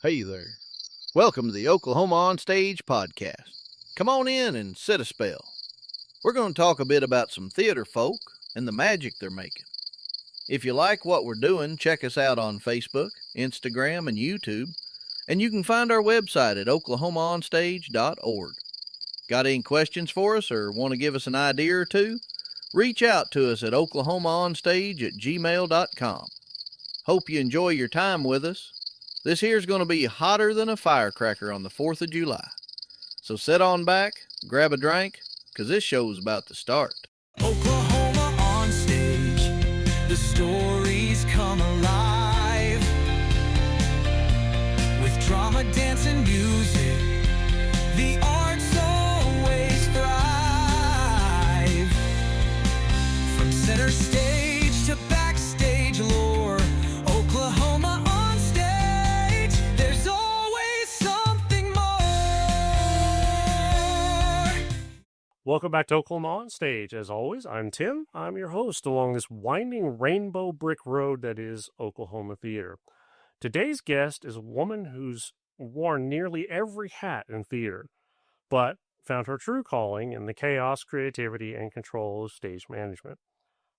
Hey there. Welcome to the Oklahoma On Stage podcast. Come on in and sit a spell. We're going to talk a bit about some theater folk and the magic they're making. If you like what we're doing, check us out on Facebook, Instagram, and YouTube, and you can find our website at oklahomaonstage.org. Got any questions for us or want to give us an idea or two? Reach out to us at oklahomaonstage@gmail.com. Hope you enjoy your time with us. This here's going to be hotter than a firecracker on the 4th of July. So sit on back, grab a drink, because this show's about to start. Oklahoma on stage, the stories come alive. With drama, dance, and music, the arts always thrive. From center stage to backstage lore, Oklahoma on stage, there's always something more. Welcome back to Oklahoma On Stage. As always, I'm Tim. I'm your host along this winding rainbow brick road that is Oklahoma theater. Today's guest is a woman who's worn nearly every hat in theater, but found her true calling in the chaos, creativity, and control of stage management.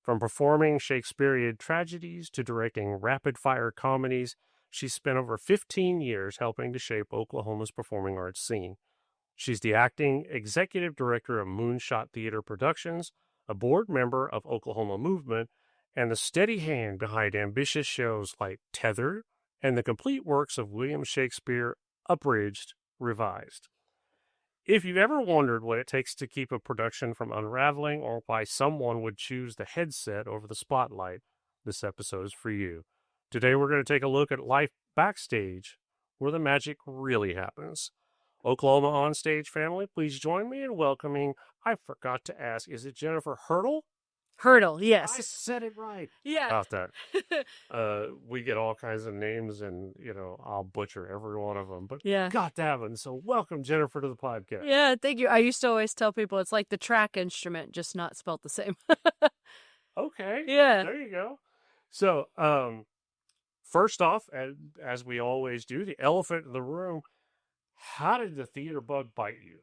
From performing Shakespearean tragedies to directing rapid-fire comedies, she's spent over 15 years helping to shape Oklahoma's performing arts scene. She's the acting executive director of Moonshot Productions, a board member of Oklahoma Movement, and the steady hand behind ambitious shows like Tethered and the complete works of William Shakespeare, abridged, revised. If you've ever wondered what it takes to keep a production from unraveling or why someone would choose the headset over the spotlight, this episode is for you. Today we're going to take a look at life backstage, where the magic really happens. Oklahoma On Stage family, please join me in welcoming, I forgot to ask, is it Jennifer Hertel? Hertel, yes. I said it right. Yeah. About that. We get all kinds of names and, I'll butcher every one of them. But Yeah. God damn it. So welcome, Jennifer, to the podcast. Yeah, thank you. I used to always tell people it's like the track instrument, just not spelled the same. Okay. Yeah. There you go. So, first off, as we always do, the elephant in the room, how did the theater bug bite you?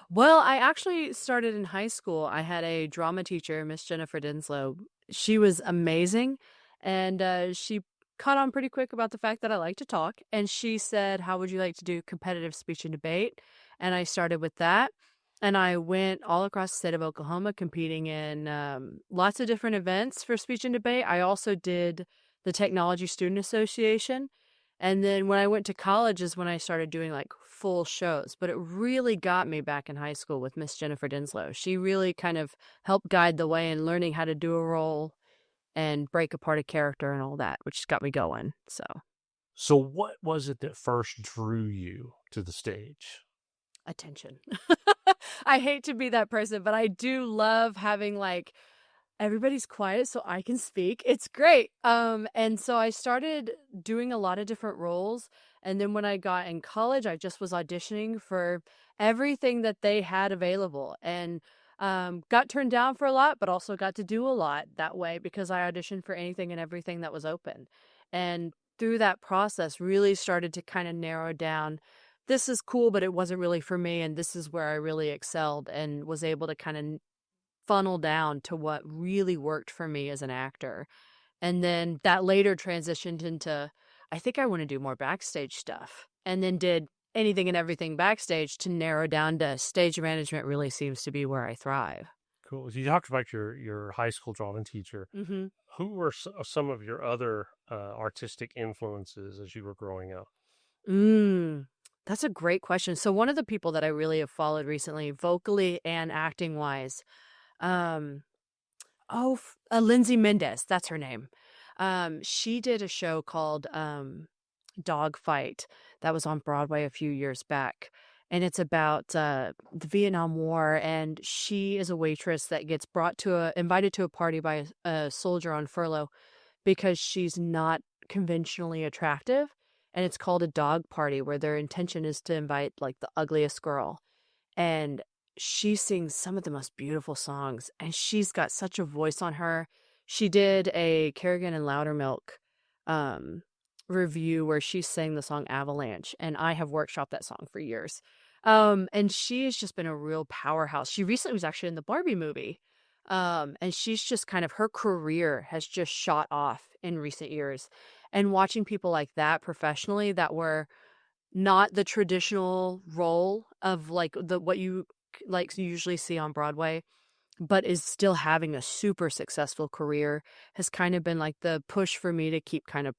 Well, I actually started in high school. I had a drama teacher, Miss Jennifer Dinslow. She was amazing, and she caught on pretty quick about the fact that I like to talk. And she said, how would you like to do competitive speech and debate? And I started with that. And I went all across the state of Oklahoma competing in lots of different events for speech and debate. I also did the Technology Student Association. And then when I went to college is when I started doing like full shows. But it really got me back in high school with Miss Jennifer Dinslow. She really kind of helped guide the way in learning how to do a role and break apart a character and all that, which got me going. So what was it that first drew you to the stage? Attention. I hate to be that person, but I do love having like everybody's quiet so I can speak. It's great. And so I started doing a lot of different roles. And then when I got in college, I just was auditioning for everything that they had available and got turned down for a lot, but also got to do a lot that way because I auditioned for anything and everything that was open. And through that process, really started to kind of narrow down, this is cool, but it wasn't really for me. And this is where I really excelled and was able to kind of funnel down to what really worked for me as an actor. And then that later transitioned into, I think I want to do more backstage stuff. And then did anything and everything backstage to narrow down to stage management really seems to be where I thrive. Cool. You talked about your high school drama teacher. Mm-hmm. Who were some of your other artistic influences as you were growing up? That's a great question. So one of the people that I really have followed recently, vocally and acting wise, Lindsay Mendez, that's her name. She did a show called Dogfight that was on Broadway a few years back. And it's about the Vietnam War. And she is a waitress that gets invited to a party by a soldier on furlough because she's not conventionally attractive. And it's called a dog party where their intention is to invite like the ugliest girl. And she sings some of the most beautiful songs, and she's got such a voice on her. She did a Kerrigan and Loudermilk review where she sang the song Avalanche, and I have workshopped that song for years. And she has just been a real powerhouse. She recently was actually in the Barbie movie. And she's just kind of, her career has just shot off in recent years. And watching people like that professionally that were not the traditional role of like what you like usually see on Broadway, but is still having a super successful career, has kind of been like the push for me to keep kind of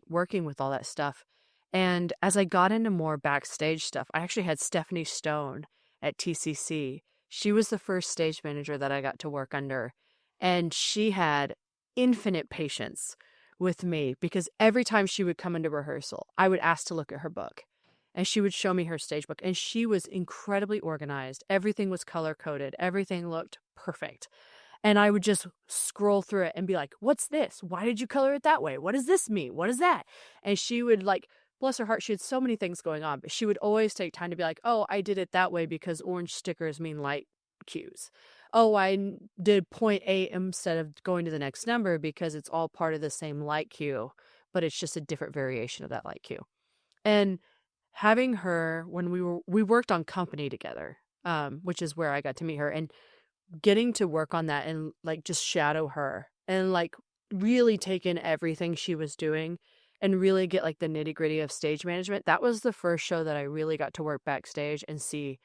working with all that stuff. And as I got into more backstage stuff, I actually had Stephanie Stone at TCC. She was the first stage manager that I got to work under, and she had infinite patience with me because every time she would come into rehearsal, I would ask to look at her book. And she would show me her stage book, and she was incredibly organized. Everything was color coded. Everything looked perfect. And I would just scroll through it and be like, what's this? Why did you color it that way? What does this mean? What is that? And she would like, bless her heart, she had so many things going on, but she would always take time to be like, oh, I did it that way because orange stickers mean light cues. Oh, I did 0.8 instead of going to the next number because it's all part of the same light cue, but it's just a different variation of that light cue. And having her when we worked on Company together, which is where I got to meet her, and getting to work on that and like just shadow her and like really take in everything she was doing and really get like the nitty gritty of stage management. That was the first show that I really got to work backstage and see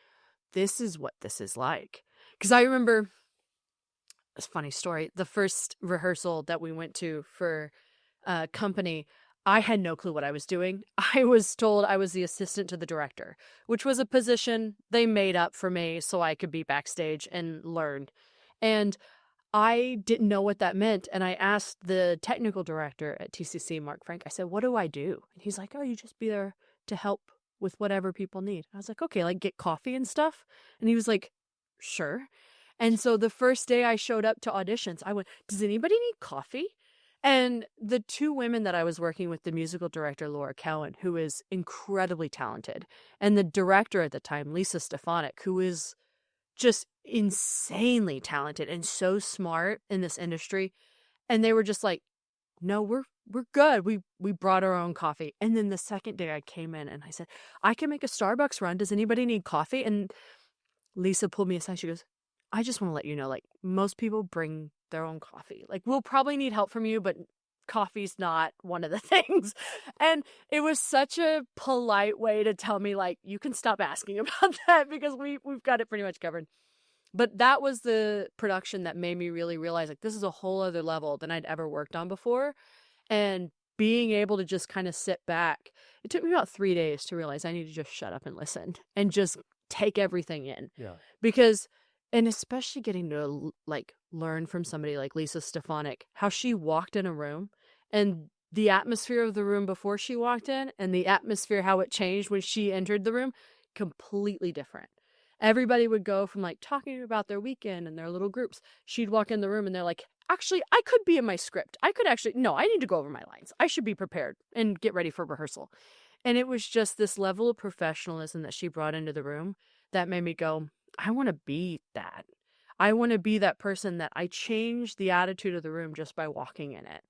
this is what this is like. Because I remember, it's a funny story, the first rehearsal that we went to for Company, I had no clue what I was doing. I was told I was the assistant to the director, which was a position they made up for me so I could be backstage and learn. And I didn't know what that meant. And I asked the technical director at TCC, Mark Frank, I said, what do I do? And he's like, oh, you just be there to help with whatever people need. I was like, okay, like get coffee and stuff. And he was like, sure. And so the first day I showed up to auditions, I went, does anybody need coffee? And the two women that I was working with, the musical director, Laura Cowan, who is incredibly talented, and the director at the time, Lisa Stefanik, who is just insanely talented and so smart in this industry. And they were just like, no, we're good. We brought our own coffee. And then the second day I came in and I said, I can make a Starbucks run. Does anybody need coffee? And Lisa pulled me aside. She goes, I just want to let you know, like, most people bring their own coffee. Like, we'll probably need help from you, but coffee's not one of the things. And it was such a polite way to tell me, like, you can stop asking about that because we've got it pretty much covered. But that was the production that made me really realize, like, this is a whole other level than I'd ever worked on before. And being able to just kind of sit back, it took me about 3 days to realize I need to just shut up and listen and just take everything in. Yeah. Because, and especially getting to like learn from somebody like Lisa Stefanik, how she walked in a room and the atmosphere of the room before she walked in and the atmosphere, how it changed when she entered the room, completely different. Everybody would go from like talking about their weekend and their little groups. She'd walk in the room and they're like, actually, I could be in my script. I need to go over my lines. I should be prepared and get ready for rehearsal. And it was just this level of professionalism that she brought into the room that made me go, I want to be that. I want to be that person that I changed the attitude of the room just by walking in it.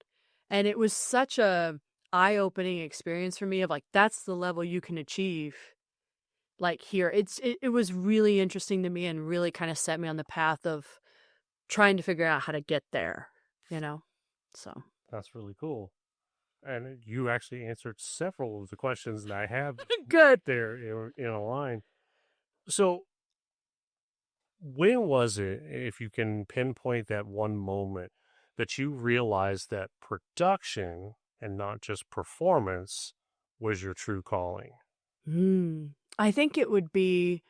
And it was such a eye-opening experience for me of like, that's the level you can achieve. Like here, it was really interesting to me and really kind of set me on the path of trying to figure out how to get there, you know? So That's really cool. And you actually answered several of the questions that I have good. there in a line. So when was it, if you can pinpoint that one moment, that you realized that production and not just performance was your true calling? I think it would be,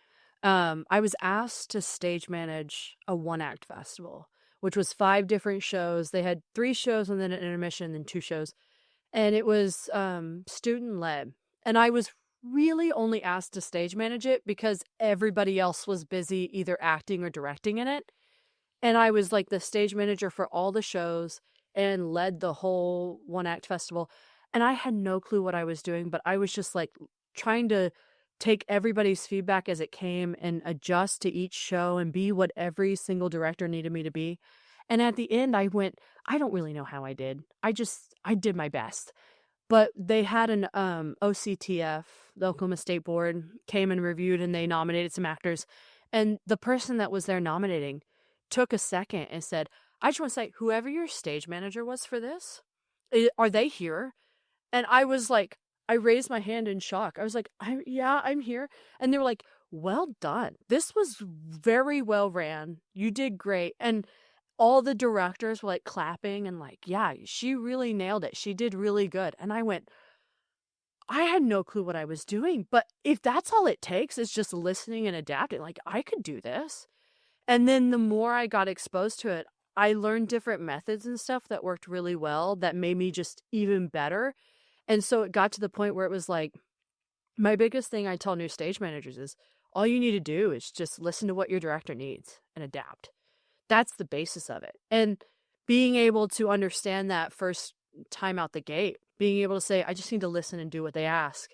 I was asked to stage manage a one-act festival, which was 5 different shows. They had 3 shows and then an intermission and 2 shows. And it was student-led. And I was really only asked to stage manage it because everybody else was busy either acting or directing in it. And I was like the stage manager for all the shows and led the whole one-act festival. And I had no clue what I was doing, but I was just like trying to take everybody's feedback as it came and adjust to each show and be what every single director needed me to be. And at the end, I went, I don't really know how I did. I did my best. But they had an OCTF, the Oklahoma State Board, came and reviewed, and they nominated some actors. And the person that was there nominating took a second and said, I just want to say, whoever your stage manager was for this, are they here? And I was like, I raised my hand in shock. I was like, I'm here. And they were like, well done. This was very well ran. You did great. And all the directors were like clapping and like, yeah, she really nailed it. She did really good. And I went, I had no clue what I was doing. But if that's all it takes is just listening and adapting, like I could do this. And then the more I got exposed to it, I learned different methods and stuff that worked really well that made me just even better. And so it got to the point where it was like, my biggest thing I tell new stage managers is all you need to do is just listen to what your director needs and adapt. That's the basis of it. And being able to understand that first time out the gate, being able to say, I just need to listen and do what they ask.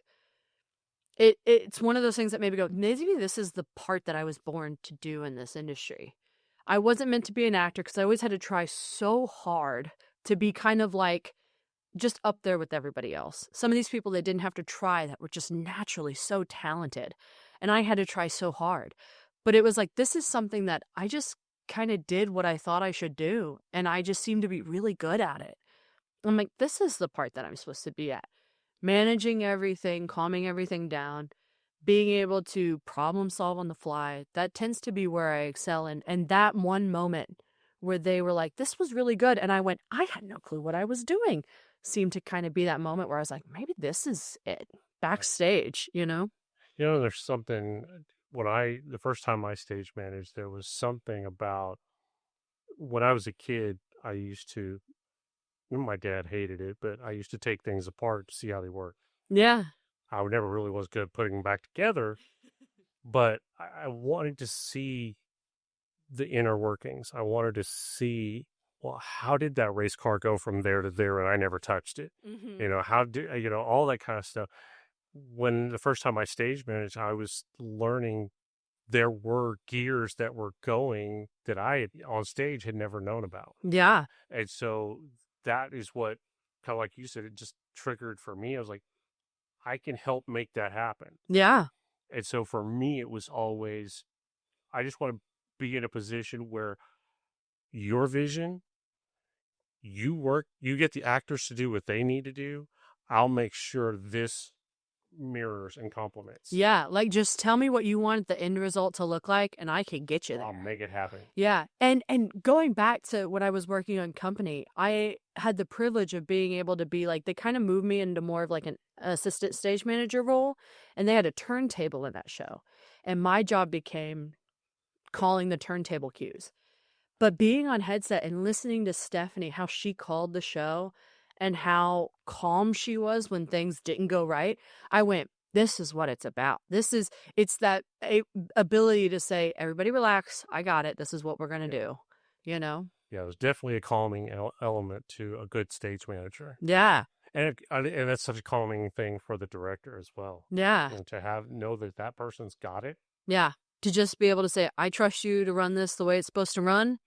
It's one of those things that maybe go, maybe this is the part that I was born to do in this industry. I wasn't meant to be an actor because I always had to try so hard to be kind of like just up there with everybody else. Some of these people that didn't have to try that were just naturally so talented. And I had to try so hard. But it was like, this is something that I just kind of did what I thought I should do. And I just seemed to be really good at it. I'm like, this is the part that I'm supposed to be at. Managing everything, calming everything down, being able to problem solve on the fly. That tends to be where I excel. And that one moment where they were like, this was really good. And I went, I had no clue what I was doing. Seemed to kind of be that moment where I was like, maybe this is it. Backstage, you know? You know, there's something the first time I stage managed, there was something about when I was a kid, I used to, my dad hated it, but I used to take things apart to see how they worked. Yeah. I never really was good at putting them back together, but I wanted to see the inner workings. I wanted to see, well, how did that race car go from there to there and I never touched it? Mm-hmm. You know, all that kind of stuff. When the first time I stage managed, I was learning there were gears that were going that I had on stage had never known about. Yeah. And so that is what, kind of like you said, it just triggered for me. I was like, I can help make that happen. Yeah. And so for me, it was always, I just want to be in a position where your vision, you get the actors to do what they need to do. I'll make sure this mirrors and complements. Yeah. Like, just tell me what you want the end result to look like, and I can get you there. I'll make it happen. Yeah. And going back to when I was working on Company, I had the privilege of being able to be like, they kind of moved me into more of like an assistant stage manager role, and they had a turntable in that show. And my job became calling the turntable cues. But being on headset and listening to Stephanie, how she called the show and how calm she was when things didn't go right, I went, this is what it's about. It's that ability to say, everybody relax, I got it, this is what we're going to do, you know? Yeah, there's definitely a calming element to a good stage manager. Yeah. And that's such a calming thing for the director as well. Yeah. And to know that person's got it. Yeah. To just be able to say, I trust you to run this the way it's supposed to run.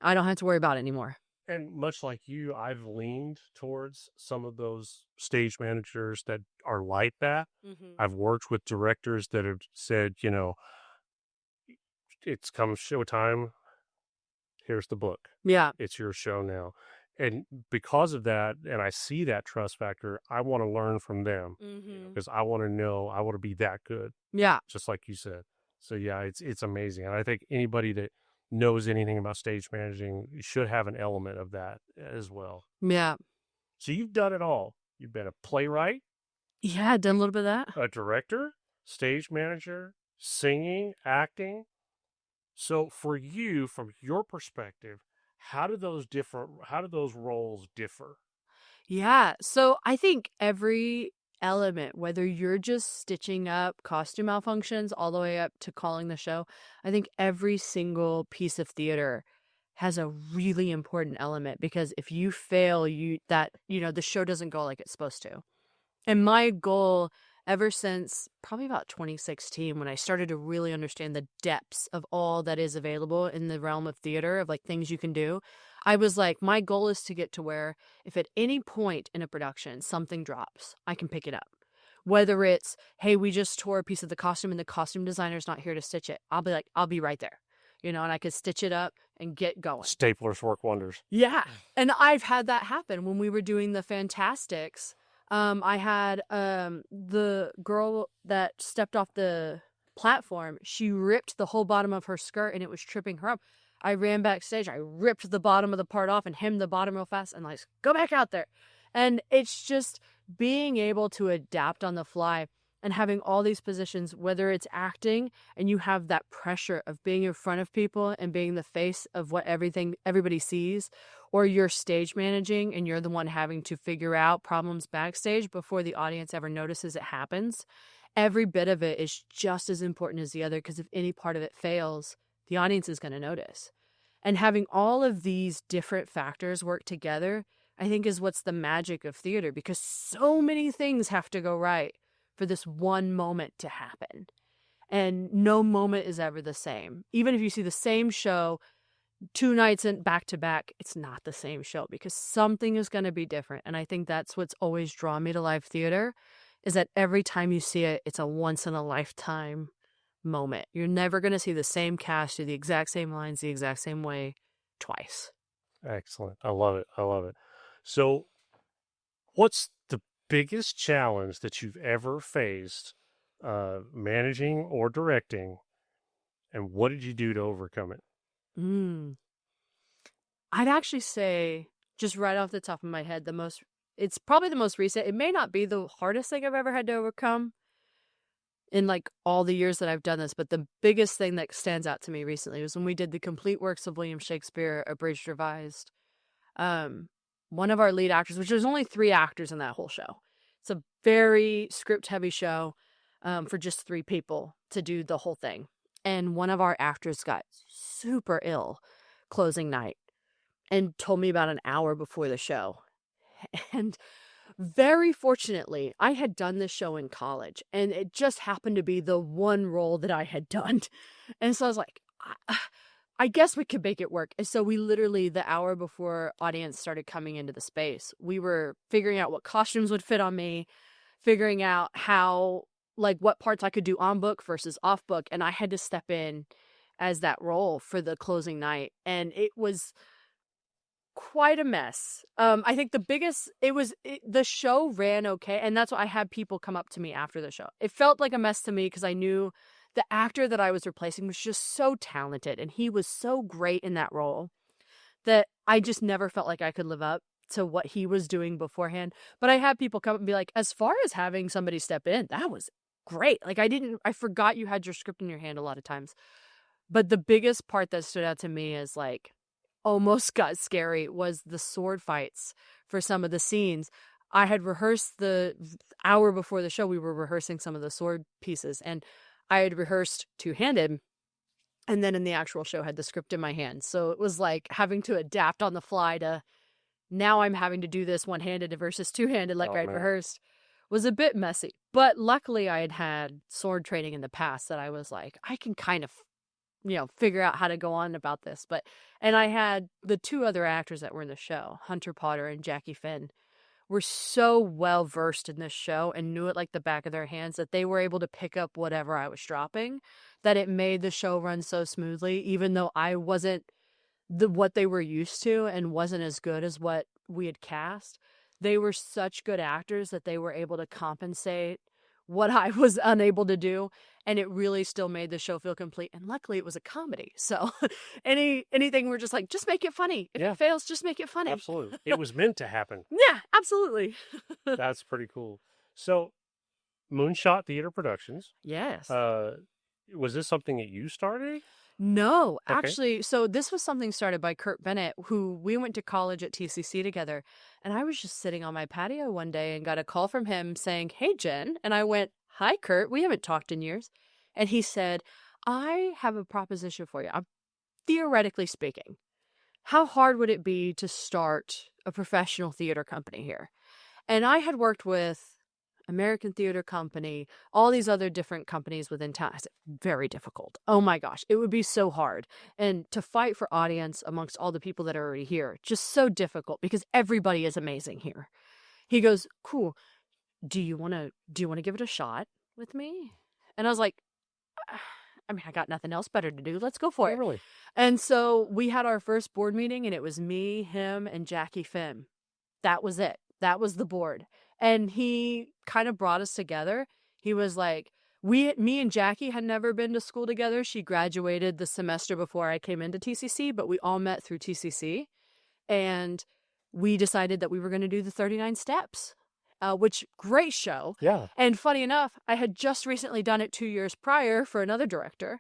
I don't have to worry about it anymore. And much like you, I've leaned towards some of those stage managers that are like that. Mm-hmm. I've worked with directors that have said, you know, it's come showtime. Here's the book. Yeah. It's your show now. And because of that, and I see that trust factor, I want to learn from them because I want to know, I want to be that good. Yeah. Just like you said. So yeah, it's amazing. And I think anybody that knows anything about stage managing should have an element of that as well. Yeah. So you've done it all. You've been a playwright. Yeah, I've done a little bit of that. A director, stage manager, singing, acting. So for you, from your perspective, how do those roles differ? Yeah. So I think every element, whether you're just stitching up costume malfunctions all the way up to calling the show, I think every single piece of theater has a really important element, because if you fail, the show doesn't go like it's supposed to. And my goal ever since probably about 2016, when I started to really understand the depths of all that is available in the realm of theater, of like things you can do. I was like, my goal is to get to where if at any point in a production something drops, I can pick it up. Whether it's, hey, we just tore a piece of the costume and the costume designer's not here to stitch it. I'll be like, I'll be right there, and I could stitch it up and get going. Staplers work wonders. Yeah. And I've had that happen when we were doing the Fantastics. I had the girl that stepped off the platform, she ripped the whole bottom of her skirt and it was tripping her up. I ran backstage, I ripped the bottom of the part off and hemmed the bottom real fast and like, go back out there. And it's just being able to adapt on the fly and having all these positions, whether it's acting and you have that pressure of being in front of people and being the face of what everybody sees, or you're stage managing and you're the one having to figure out problems backstage before the audience ever notices it happens. Every bit of it is just as important as the other, because if any part of it fails, the audience is going to notice. And having all of these different factors work together, I think, is what's the magic of theater, because so many things have to go right for this one moment to happen. And no moment is ever the same. Even if you see the same show 2 nights in back to back, it's not the same show, because something is going to be different. And I think that's what's always drawn me to live theater, is that every time you see it, it's a once in a lifetime moment. You're never going to see the same cast do the exact same lines the exact same way twice. Excellent. I love it. I love it. So what's the biggest challenge that you've ever faced managing or directing, and what did you do to overcome it? I'd actually say, just right off the top of my head, it's probably the most recent. It may not be the hardest thing I've ever had to overcome in like all the years that I've done this, but the biggest thing that stands out to me recently was when we did the complete works of William Shakespeare, abridged, revised. One of our lead actors, which there's only 3 actors in that whole show. It's a very script heavy show for just 3 people to do the whole thing. And one of our actors got super ill closing night and told me about an hour before the show. And very fortunately, I had done this show in college, and it just happened to be the one role that I had done. And so I was like, I guess we could make it work. And so we literally, the hour before audience started coming into the space, we were figuring out what costumes would fit on me, figuring out how, like, what parts I could do on book versus off book. And I had to step in as that role for the closing night. And it was quite a mess. I think the show ran okay. And that's why I had people come up to me after the show. It felt like a mess to me because I knew the actor that I was replacing was just so talented, and he was so great in that role that I just never felt like I could live up to what he was doing beforehand. But I had people come up and be like, as far as having somebody step in, that was great. Like, I forgot you had your script in your hand a lot of times. But the biggest part that stood out to me is like almost got scary was the sword fights for some of the scenes. I had rehearsed the hour before the show. We were rehearsing some of the sword pieces, and I had rehearsed 2-handed, and then in the actual show had the script in my hand. So it was like having to adapt on the fly to now I'm having to do this 1-handed versus 2-handed like I'd rehearsed. Was a bit messy. But luckily I had had sword training in the past that I was like, I can kind of, figure out how to go on about this. And I had the 2 other actors that were in the show, Hunter Potter and Jackie Finn, were so well versed in this show and knew it like the back of their hands that they were able to pick up whatever I was dropping, that it made the show run so smoothly, even though I wasn't what they were used to and wasn't as good as what we had cast. They were such good actors that they were able to compensate what I was unable to do, and it really still made the show feel complete. And luckily it was a comedy, so anything we're just like, just make it funny. If it fails, just make it funny. Absolutely. It was meant to happen. Yeah, absolutely. That's pretty cool. So Moonshot Theater Productions. Yes. Was this something that you started? No, Okay. actually, so this was something started by Kurt Bennett, who we went to college at TCC together. And I was just sitting on my patio one day and got a call from him saying, "Hey, Jen." And I went, "Hi, Kurt. We haven't talked in years." And he said, "I have a proposition for you. Theoretically speaking, how hard would it be to start a professional theater company here?" And I had worked with American Theater Company, all these other different companies within town. I said, very difficult. Oh my gosh, it would be so hard. And to fight for audience amongst all the people that are already here, just so difficult because everybody is amazing here. He goes, cool. Do you want to give it a shot with me? And I was like, I mean, I got nothing else better to do. Let's go for it. Really? And so we had our first board meeting, and it was me, him, and Jackie Finn. That was it. That was the board. And he kind of brought us together. He was like, me and Jackie had never been to school together. She graduated the semester before I came into TCC, but we all met through TCC. And we decided that we were going to do the 39 Steps. Which great show. Yeah. And funny enough, I had just recently done it 2 years prior for another director.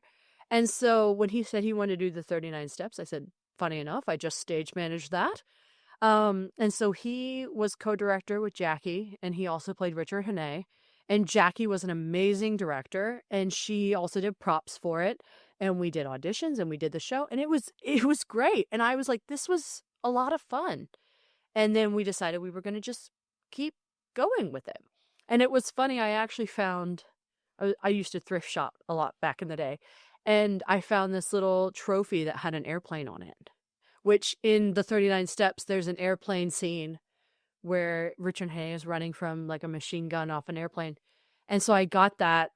And so when he said he wanted to do the 39 Steps, I said, funny enough, I just stage managed that. And so he was co-director with Jackie, and he also played Richard Hannay. And Jackie was an amazing director, and she also did props for it. And we did auditions, and we did the show, and it was great. And I was like, this was a lot of fun. And then we decided we were going to just keep going with it. And it was funny, I actually found, I used to thrift shop a lot back in the day, and I found this little trophy that had an airplane on it, which in the 39 Steps, there's an airplane scene where Richard Hay is running from like a machine gun off an airplane. And so I got that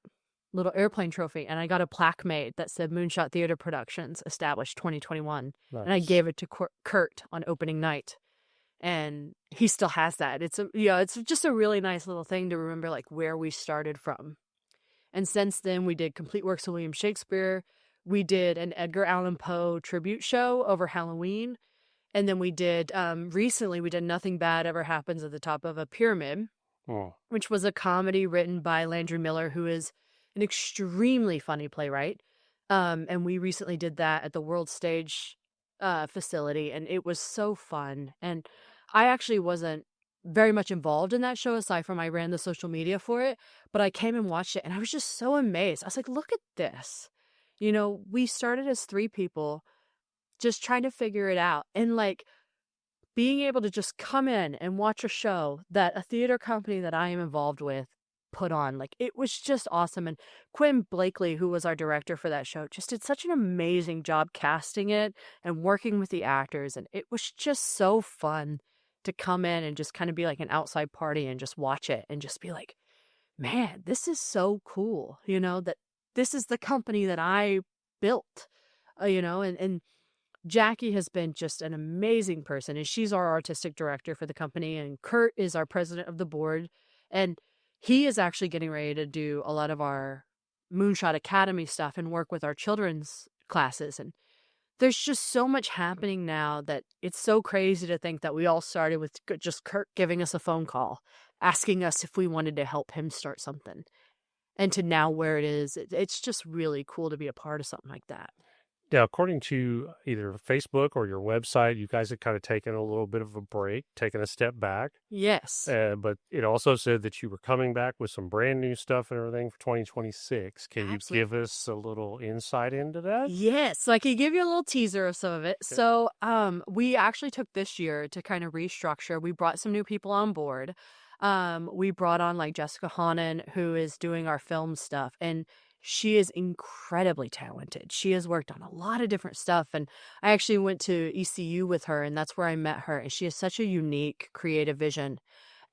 little airplane trophy, and I got a plaque made that said Moonshot Theater Productions, established 2021. Nice. And I gave it to Kurt on opening night. And he still has that. It's just a really nice little thing to remember, like, where we started from. And since then, we did complete works of William Shakespeare. We did an Edgar Allan Poe tribute show over Halloween. And then we did, recently, we did Nothing Bad Ever Happens at the Top of a Pyramid, which was a comedy written by Landry Miller, who is an extremely funny playwright. And we recently did that at the World Stage facility, and it was so fun. And I actually wasn't very much involved in that show, aside from I ran the social media for it, but I came and watched it, and I was just so amazed. I was like, look at this. You know, we started as 3 people just trying to figure it out, and like being able to just come in and watch a show that a theater company that I am involved with put on, like, it was just awesome. And Quinn Blakely, who was our director for that show, just did such an amazing job casting it and working with the actors, and it was just so fun to come in and just kind of be like an outside party and just watch it and just be like, man, this is so cool, you know, that this is the company that I built, you know. And Jackie has been just an amazing person, and she's our artistic director for the company, and Kurt is our president of the board, and he is actually getting ready to do a lot of our Moonshot Academy stuff and work with our children's classes. And there's just so much happening now that it's so crazy to think that we all started with just Kurt giving us a phone call, asking us if we wanted to help him start something. And to now where it is, it's just really cool to be a part of something like that. Now, according to either Facebook or your website, you guys have kind of taken a little bit of a break, taken a step back. Yes. But it also said that you were coming back with some brand new stuff and everything for 2026. Can Absolutely. you give us a little insight into that? Yes. So I can give you a little teaser of some of it. Okay. So we actually took this year to kind of restructure. We brought some new people on board. We brought on like Jessica Honan, who is doing our film stuff, and she is incredibly talented. She has worked on a lot of different stuff, and I actually went to ECU with her, and that's where I met her, and she has such a unique creative vision.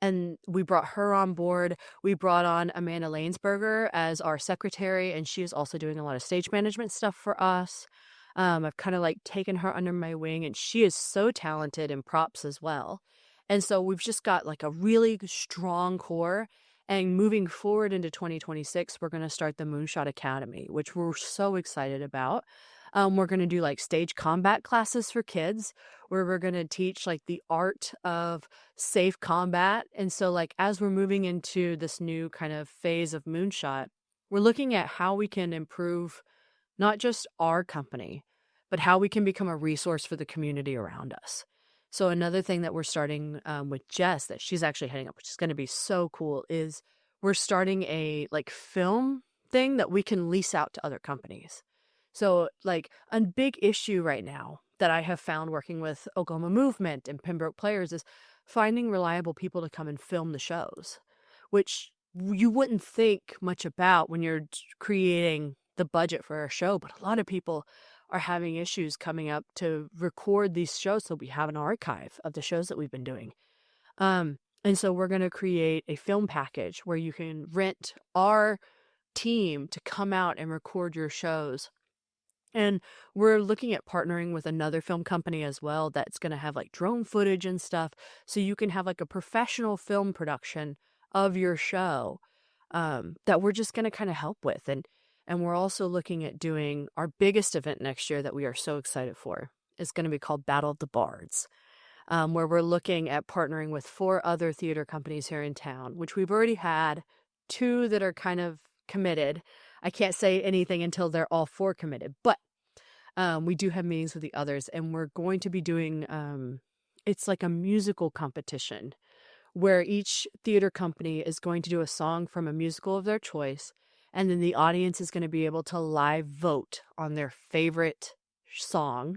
And we brought her on board. We brought on Amanda Lanesberger as our secretary, and she is also doing a lot of stage management stuff for us. I've kind of like taken her under my wing, and she is so talented in props as well. And so we've just got like a really strong core. And moving forward into 2026, we're going to start the Moonshot Academy, which we're so excited about. We're going to do like stage combat classes for kids, where we're going to teach like the art of safe combat. And so like as we're moving into this new kind of phase of Moonshot, we're looking at how we can improve not just our company, but how we can become a resource for the community around us. So another thing that we're starting with Jess, that she's actually heading up, which is going to be so cool, is we're starting a like film thing that we can lease out to other companies. So like a big issue right now that I have found working with Oklahoma Movement and Pembroke Players is finding reliable people to come and film the shows, which you wouldn't think much about when you're creating the budget for a show, but a lot of people are having issues coming up to record these shows, so we have an archive of the shows that we've been doing. And so we're going to create a film package where you can rent our team to come out and record your shows. And we're looking at partnering with another film company as well that's going to have like drone footage and stuff, so you can have like a professional film production of your show, that we're just going to kind of help with. And we're also looking at doing our biggest event next year that we are so excited for. It's going to be called Battle of the Bards, where we're looking at partnering with 4 other theater companies here in town, which we've already had 2 that are kind of committed. I can't say anything until they're all 4 committed, but we do have meetings with the others, and we're going to be doing, it's like a musical competition where each theater company is going to do a song from a musical of their choice, and then the audience is going to be able to live vote on their favorite song.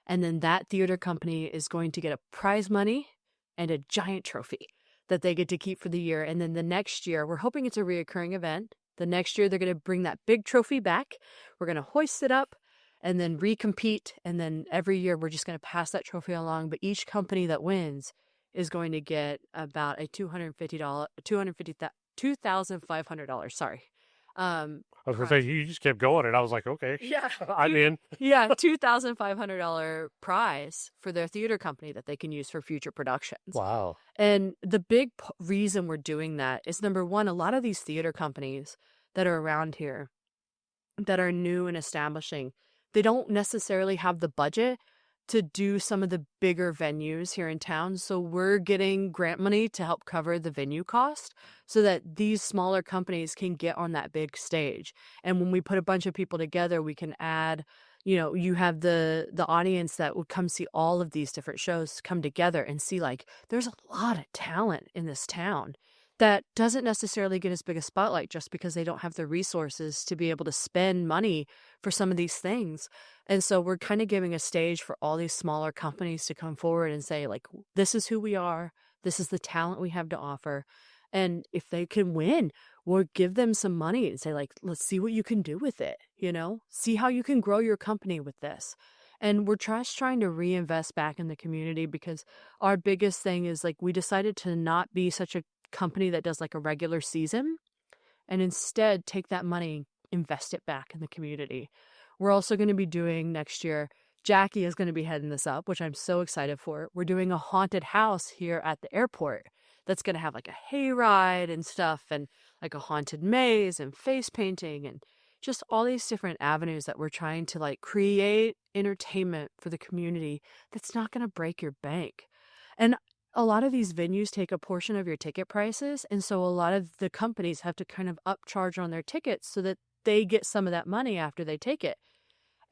And then that theater company is going to get a prize money and a giant trophy that they get to keep for the year. And then the next year, we're hoping it's a reoccurring event. The next year, they're going to bring that big trophy back. We're going to hoist it up and then recompete. And then every year, we're just going to pass that trophy along. But each company that wins is going to get about a $2,500. Sorry. I was going to say, you just kept going, and I was like, okay, Yeah. I'm in. Yeah, $2,500 prize for their theater company that they can use for future productions. Wow. And the big reason we're doing that is, number one, a lot of these theater companies that are around here that are new and establishing, they don't necessarily have the budget to do some of the bigger venues here in town. So we're getting grant money to help cover the venue cost so that these smaller companies can get on that big stage. And when we put a bunch of people together, we can add, you have the audience that would come see all of these different shows come together and see, like, there's a lot of talent in this town that doesn't necessarily get as big a spotlight just because they don't have the resources to be able to spend money for some of these things. And so we're kind of giving a stage for all these smaller companies to come forward and say, like, this is who we are. This is the talent we have to offer. And if they can win, we'll give them some money and say, like, let's see what you can do with it. See how you can grow your company with this. And we're just trying to reinvest back in the community, because our biggest thing is, like, we decided to not be such a company that does like a regular season, and instead take that money, invest it back in the community. We're also going to be doing next year, Jackie is going to be heading this up, which I'm so excited for. We're doing a haunted house here at the airport that's going to have like a hayride and stuff, and like a haunted maze and face painting, and just all these different avenues that we're trying to like create entertainment for the community that's not going to break your bank. And a lot of these venues take a portion of your ticket prices, and so a lot of the companies have to kind of upcharge on their tickets so that they get some of that money after they take it.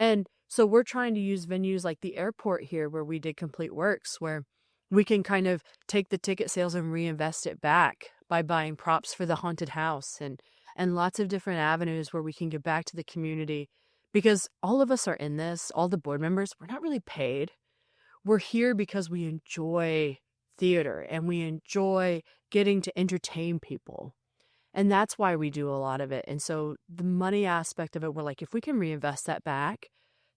And so we're trying to use venues like the airport here, where we did Complete Works, where we can kind of take the ticket sales and reinvest it back by buying props for the haunted house, and lots of different avenues where we can give back to the community. Because all of us are in this, all the board members, we're not really paid. We're here because we enjoy theater and we enjoy getting to entertain people. And that's why we do a lot of it. And so the money aspect of it, we're like, if we can reinvest that back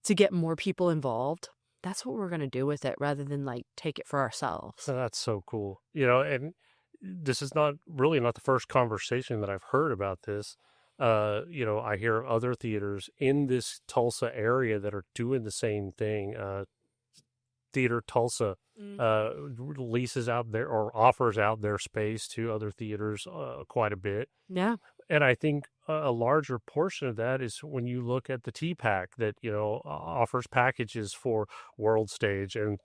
to get more people involved, that's what we're going to do with it, rather than like take it for ourselves. So that's so cool. And this is not the first conversation that I've heard about this. I hear other theaters in this Tulsa area that are doing the same thing. Theater Tulsa leases out their, or offers out their space to other theaters quite a bit. Yeah. And I think a larger portion of that is when you look at the TPAC that, offers packages for World Stage and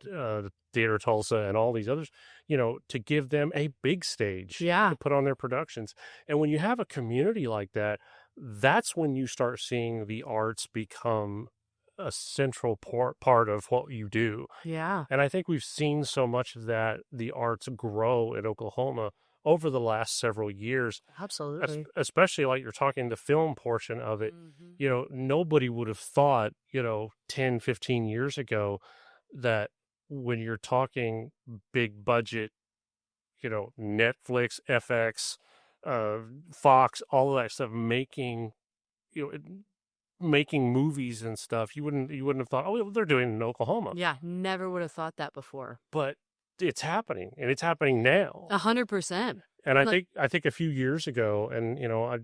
Theater Tulsa and all these others, to give them a big stage to put on their productions. And when you have a community like that, that's when you start seeing the arts become a central part of what you do. Yeah. And I think we've seen so much of that, the arts grow in Oklahoma over the last several years. Absolutely. Especially like you're talking the film portion of it. Nobody would have thought, 10, 15 years ago that when you're talking big budget, Netflix, FX, Fox, all of that stuff, making making movies and stuff, you wouldn't have thought, oh, they're doing it in Oklahoma. Yeah, never would have thought that before. But it's happening, and it's happening now. 100%. And I think a few years ago, and I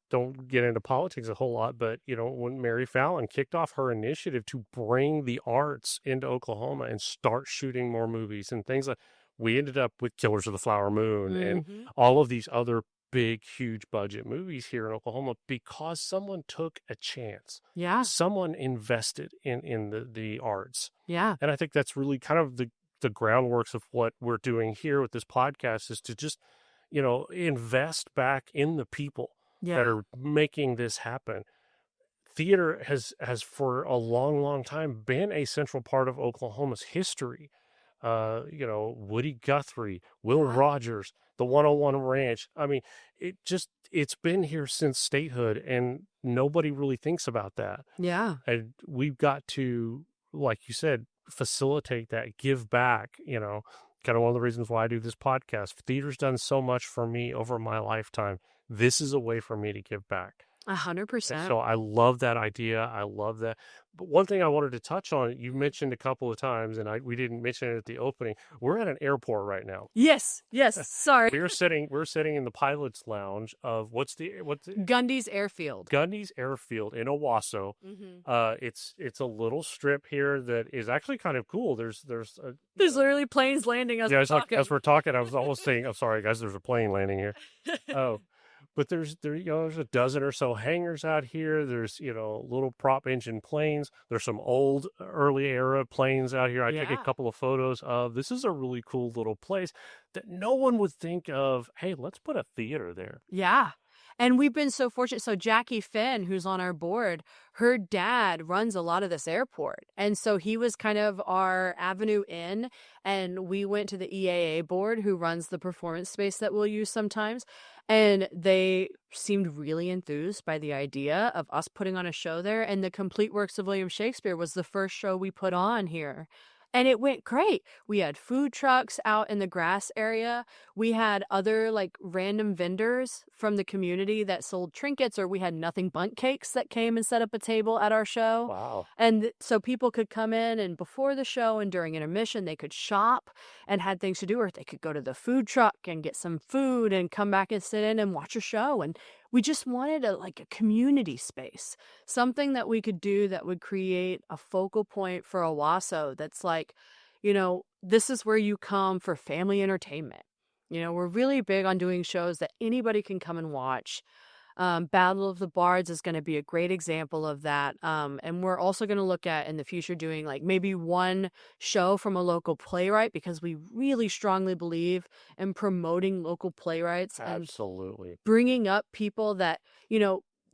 don't get into politics a whole lot, but when Mary Fallon kicked off her initiative to bring the arts into Oklahoma and start shooting more movies and things like, we ended up with Killers of the Flower Moon and all of these other big, huge budget movies here in Oklahoma because someone took a chance. Yeah. Someone invested in the arts. Yeah. And I think that's really kind of the groundworks of what we're doing here with this podcast, is to just, invest back in the people that are making this happen. Theater has for a long, long time been a central part of Oklahoma's history. Woody Guthrie, Will Rogers, the 101 Ranch. I mean, it's been here since statehood, and nobody really thinks about that. Yeah. And we've got to, like you said, facilitate that, give back, kind of one of the reasons why I do this podcast. Theater's done so much for me over my lifetime. This is a way for me to give back. 100%. So I love that idea. I love that. But one thing I wanted to touch on, you mentioned a couple of times, and we didn't mention it at the opening. We're at an airport right now. Yes. Sorry. We're sitting in the pilot's lounge of what's Gundy's Airfield. Gundy's Airfield in Owasso. It's a little strip here that is actually kind of cool. There's literally planes landing as we're talking. As we're talking, I was almost saying, I'm sorry guys, there's a plane landing here. Oh. But there's a dozen or so hangars out here. There's, little prop engine planes. There's some old early era planes out here. I took a couple of photos of. This is a really cool little place that no one would think of, hey, let's put a theater there. Yeah. And we've been so fortunate. So Jackie Finn, who's on our board, her dad runs a lot of this airport. And so he was kind of our avenue in. And we went to the EAA board, who runs the performance space that we'll use sometimes. And they seemed really enthused by the idea of us putting on a show there. And the Complete Works of William Shakespeare was the first show we put on here. And it went great. We had food trucks out in the grass area. We had other random vendors from the community that sold trinkets, or we had Nothing Bundt Cakes that came and set up a table at our show. Wow. And so people could come in, and before the show and during intermission, they could shop and had things to do, or they could go to the food truck and get some food and come back and sit in and watch a show. And we just wanted a community space, something that we could do that would create a focal point for Owasso that's this is where you come for family entertainment. We're really big on doing shows that anybody can come and watch. Battle of the Bards is going to be a great example of that. And we're also going to look at in the future doing maybe one show from a local playwright, because we really strongly believe in promoting local playwrights. Absolutely. And bringing up people that,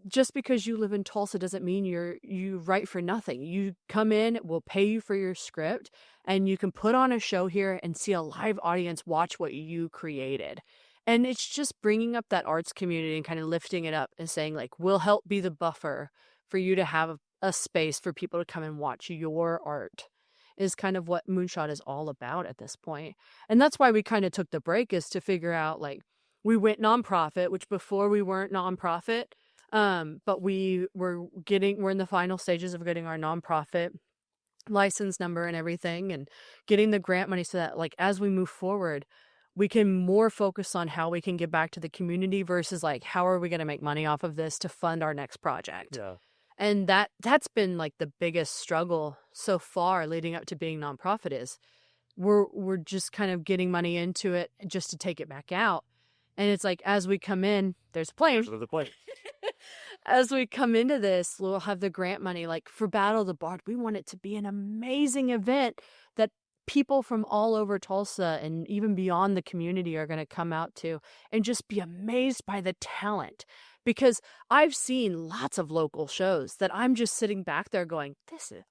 just because you live in Tulsa doesn't mean you write for nothing. You come in, we'll pay you for your script, and you can put on a show here and see a live audience watch what you created. And it's just bringing up that arts community and kind of lifting it up and saying, we'll help be the buffer for you to have a space for people to come and watch your art, is kind of what Moonshot is all about at this point. And that's why we kind of took the break, is to figure out, we went nonprofit, which before we weren't nonprofit. But we're in the final stages of getting our nonprofit license number and everything, and getting the grant money so that as we move forward, we can more focus on how we can give back to the community versus how are we going to make money off of this to fund our next project. Yeah. And that's been the biggest struggle so far leading up to being nonprofit, is we're just kind of getting money into it just to take it back out. And it's as we come in, there's a plane. There's the plane. As we come into this, we'll have the grant money. For Battle of the Bard, we want it to be an amazing event that people from all over Tulsa and even beyond the community are going to come out to and just be amazed by the talent. Because I've seen lots of local shows that I'm just sitting back there going,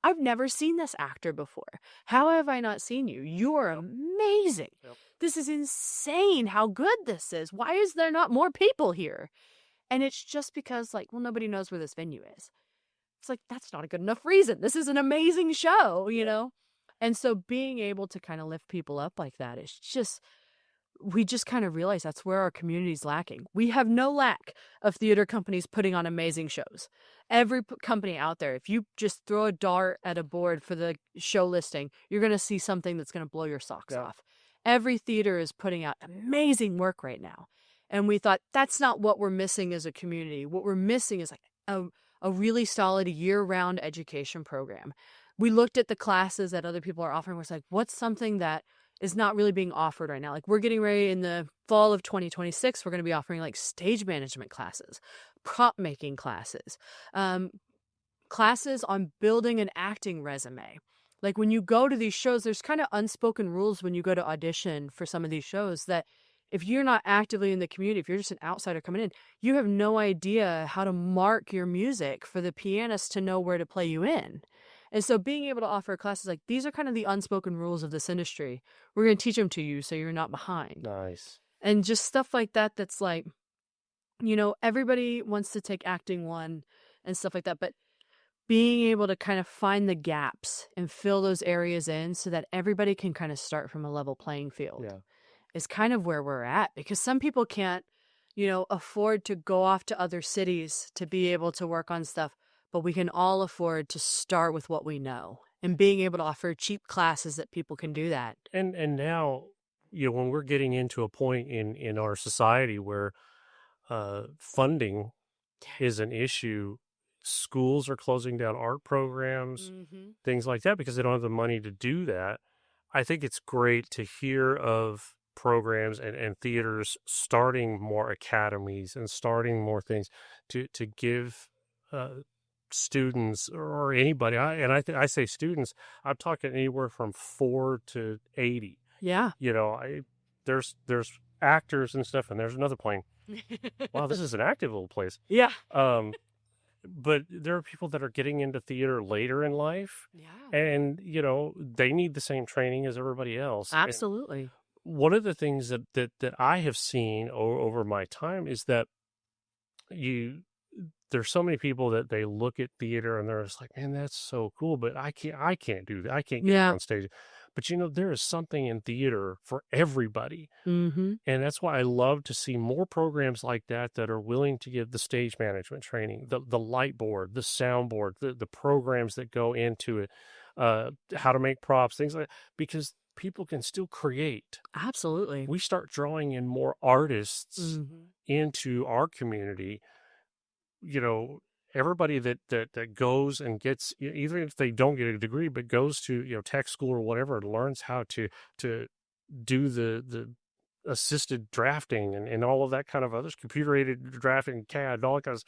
I've never seen this actor before. How have I not seen you? You are amazing. Yep. This is insane how good this is. Why is there not more people here? And it's just because, nobody knows where this venue is. It's that's not a good enough reason. This is an amazing show, And so being able to kind of lift people up like that is just, we just kind of realized that's where our community's lacking. We have no lack of theater companies putting on amazing shows. Every company out there, if you just throw a dart at a board for the show listing, you're going to see something that's going to blow your socks off. Every theater is putting out amazing work right now. And we thought that's not what we're missing as a community. What we're missing is like a really solid year-round education program. We looked at the classes that other people are offering. We're like, what's something that is not really being offered right now? Like, we're getting ready in the fall of 2026. We're going to be offering like stage management classes, prop making classes, classes on building an acting resume. Like, when you go to these shows, there's kind of unspoken rules when you go to audition for some of these shows that if you're not actively in the community, if you're just an outsider coming in, you have no idea how to mark your music for the pianist to know where to play you in. And so being able to offer classes like these are kind of the unspoken rules of this industry. We're going to teach them to you so you're not behind. Nice. And just stuff like that that's like, you know, everybody wants to take acting one and stuff like that, but being able to kind of find the gaps and fill those areas in so that everybody can kind of start from a level playing field is kind of where we're at, because some people can't, you know, afford to go off to other cities to be able to work on stuff, but we can all afford to start with what we know and being able to offer cheap classes that people can do that. And now, you know, when we're getting into a point in our society where funding is an issue, schools are closing down art programs, things like that, because they don't have the money to do that. I think it's great to hear of programs and theaters starting more academies and starting more things to give students or anybody. I say students, I'm talking anywhere from 4 to 80. Yeah. You know, there's actors and stuff, and there's another plane. Wow, this is an active little place. Yeah. But there are people that are getting into theater later in life. Yeah. And, you know, they need the same training as everybody else. Absolutely. And one of the things that I have seen over my time is that there's so many people that they look at theater and they're just like, man, that's so cool, but I can't do that. I can't get on stage. But, you know, there is something in theater for everybody. And that's why I love to see more programs like that are willing to give the stage management training, the light board, the sound board, the programs that go into it, how to make props, things like that, because people can still create. Absolutely. We start drawing in more artists into our community. You know, everybody that goes and gets, even if they don't get a degree, but goes to, you know, tech school or whatever, and learns how to do the assisted drafting and all of that kind of others, computer aided drafting, CAD, all that kind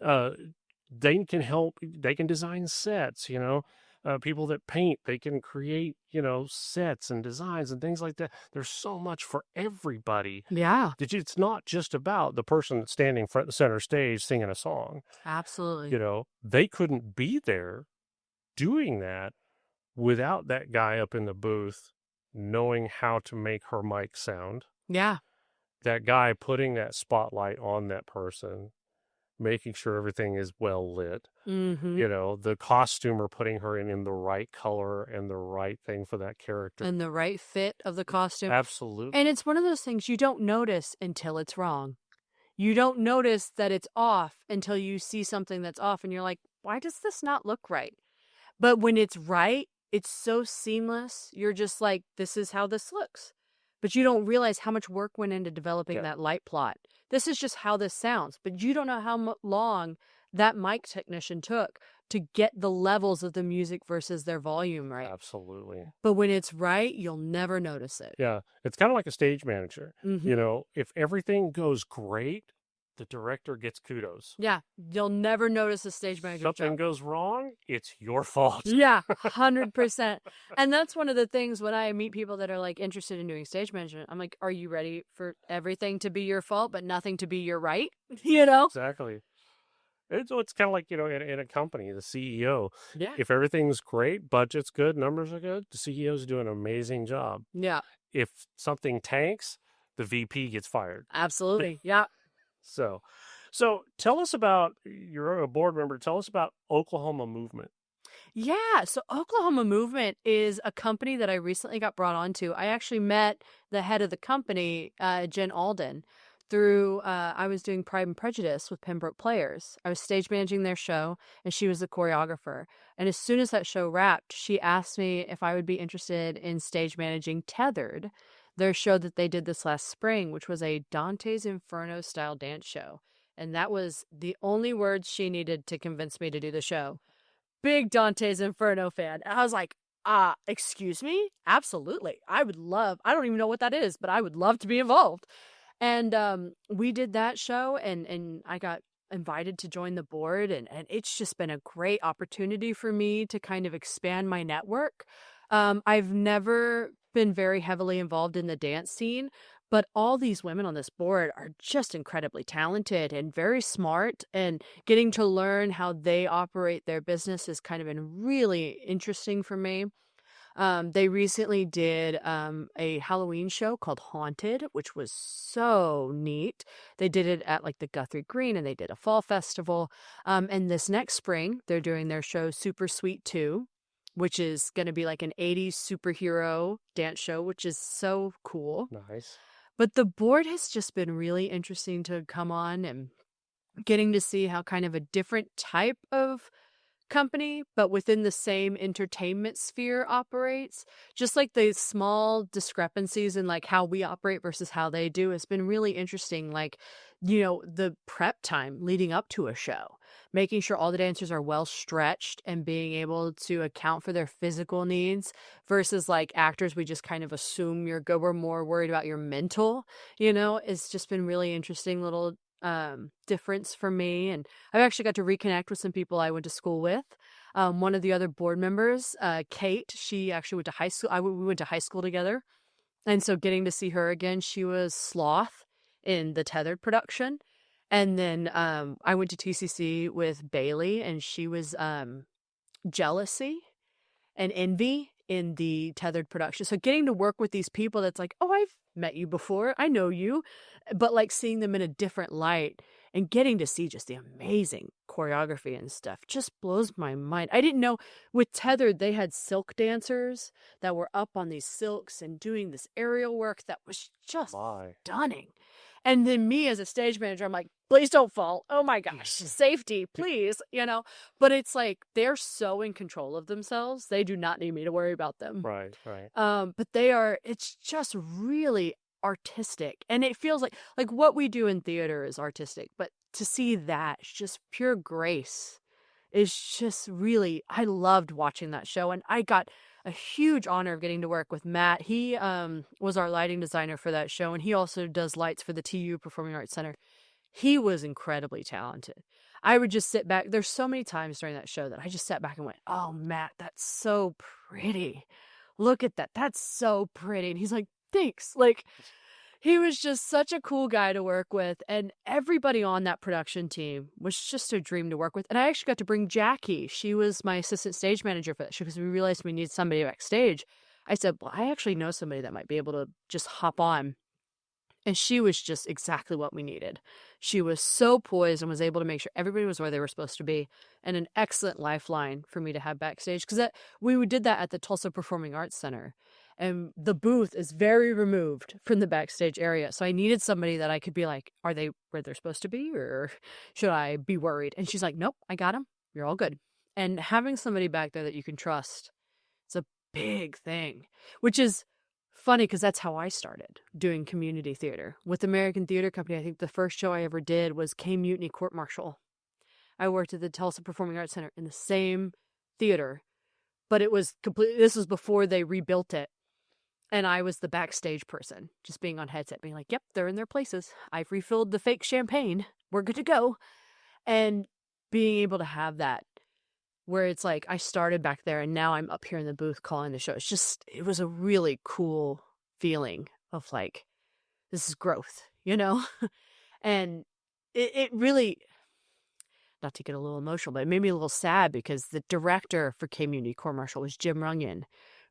of, they can help. They can design sets. You know, people that paint, they can create, you know, sets and designs and things like that. There's so much for everybody. Yeah. It's not just about the person that's standing front and center stage singing a song. Absolutely. You know, they couldn't be there doing that without that guy up in the booth knowing how to make her mic sound. Yeah. That guy putting that spotlight on that person, making sure everything is well lit. You know, the costumer putting her in the right color and the right thing for that character. And the right fit of the costume. Absolutely. And it's one of those things you don't notice until it's wrong. You don't notice that it's off until you see something that's off and you're like, why does this not look right? But when it's right, it's so seamless. You're just like, this is how this looks. But you don't realize how much work went into developing that light plot. This is just how this sounds. But you don't know how long that mic technician took to get the levels of the music versus their volume right. Absolutely. But when it's right, you'll never notice it. Yeah. It's kind of like a stage manager. You know, if everything goes great, the director gets kudos. Yeah. You'll never notice a stage manager Something goes wrong, it's your fault. Yeah, 100%. And that's one of the things when I meet people that are like interested in doing stage management, I'm like, are you ready for everything to be your fault, but nothing to be your right? You know? Exactly. It's kind of like, you know, in a company, the CEO. Yeah. If everything's great, budget's good, numbers are good, the CEO's doing an amazing job. Yeah. If something tanks, the VP gets fired. Absolutely. Yeah. So tell us about, you're a board member, tell us about Oklahoma Movement. Yeah, so Oklahoma Movement is a company that I recently got brought onto. I actually met the head of the company, Jen Alden, through I was doing Pride and Prejudice with Pembroke Players. I was stage managing their show, and she was the choreographer. And as soon as that show wrapped, she asked me if I would be interested in stage managing Tethered, their show that they did this last spring, which was a Dante's Inferno style dance show. And that was the only words she needed to convince me to do the show. Big Dante's Inferno fan. And I was like, excuse me? Absolutely. I don't even know what that is, but I would love to be involved. And we did that show, and I got invited to join the board, and it's just been a great opportunity for me to kind of expand my network. I've never been very heavily involved in the dance scene, but all these women on this board are just incredibly talented and very smart, and getting to learn how they operate their business has kind of been really interesting for me. They recently did a Halloween show called Haunted, which was so neat. They did it at like the Guthrie Green, and they did a fall festival. And this next spring, they're doing their show Super Sweet 2, which is going to be like an 80s superhero dance show, which is so cool. Nice. But the board has just been really interesting to come on, and getting to see how kind of a different type of company, but within the same entertainment sphere operates. Just like the small discrepancies in like how we operate versus how they do has been really interesting. Like, the prep time leading up to a show, making sure all the dancers are well stretched and being able to account for their physical needs versus like actors, we just kind of assume we're more worried about your mental, it's just been really interesting little difference for me. And I've actually got to reconnect with some people I went to school with. One of the other board members, Kate, she actually went to high school. We went to high school together. And so getting to see her again, she was Sloth in the Tethered production. And then I went to TCC with Bailey, and she was Jealousy and Envy in the Tethered production. So getting to work with these people that's like, oh, I've met you before, I know you, but like seeing them in a different light and getting to see just the amazing choreography and stuff just blows my mind. I didn't know with Tethered they had silk dancers that were up on these silks and doing this aerial work that was just stunning. And then me as a stage manager, I'm like, please don't fall. Oh my gosh, safety, please, But it's like they're so in control of themselves. They do not need me to worry about them. Right. But it's just really artistic. And it feels like what we do in theater is artistic. But to see that, it's just pure grace. It's just really, I loved watching that show. And I got a huge honor of getting to work with Matt. He was our lighting designer for that show, and he also does lights for the TU Performing Arts Center. He was incredibly talented. I would just sit back. There's so many times during that show that I just sat back and went, oh, Matt, that's so pretty. Look at that. That's so pretty. And he's like, thanks. Like, he was just such a cool guy to work with, and everybody on that production team was just a dream to work with. And I actually got to bring Jackie. She was my assistant stage manager for that show because we realized we needed somebody backstage. I said, well, I actually know somebody that might be able to just hop on. And she was just exactly what we needed. She was so poised and was able to make sure everybody was where they were supposed to be, and an excellent lifeline for me to have backstage, because we did that at the Tulsa Performing Arts Center. And the booth is very removed from the backstage area. So I needed somebody that I could be like, are they where they're supposed to be, or should I be worried? And she's like, nope, I got them. You're all good. And having somebody back there that you can trust, it's a big thing, which is funny because that's how I started doing community theater. With American Theater Company, I think the first show I ever did was K Mutiny Court Martial. I worked at the Tulsa Performing Arts Center in the same theater, but it was this was before they rebuilt it. And I was the backstage person, just being on headset, being like, yep, they're in their places. I've refilled the fake champagne. We're good to go. And being able to have that, where it's like I started back there and now I'm up here in the booth calling the show. It was a really cool feeling of like, this is growth, And it really, not to get a little emotional, but it made me a little sad because the director for Community Court Martial was Jim Runyon,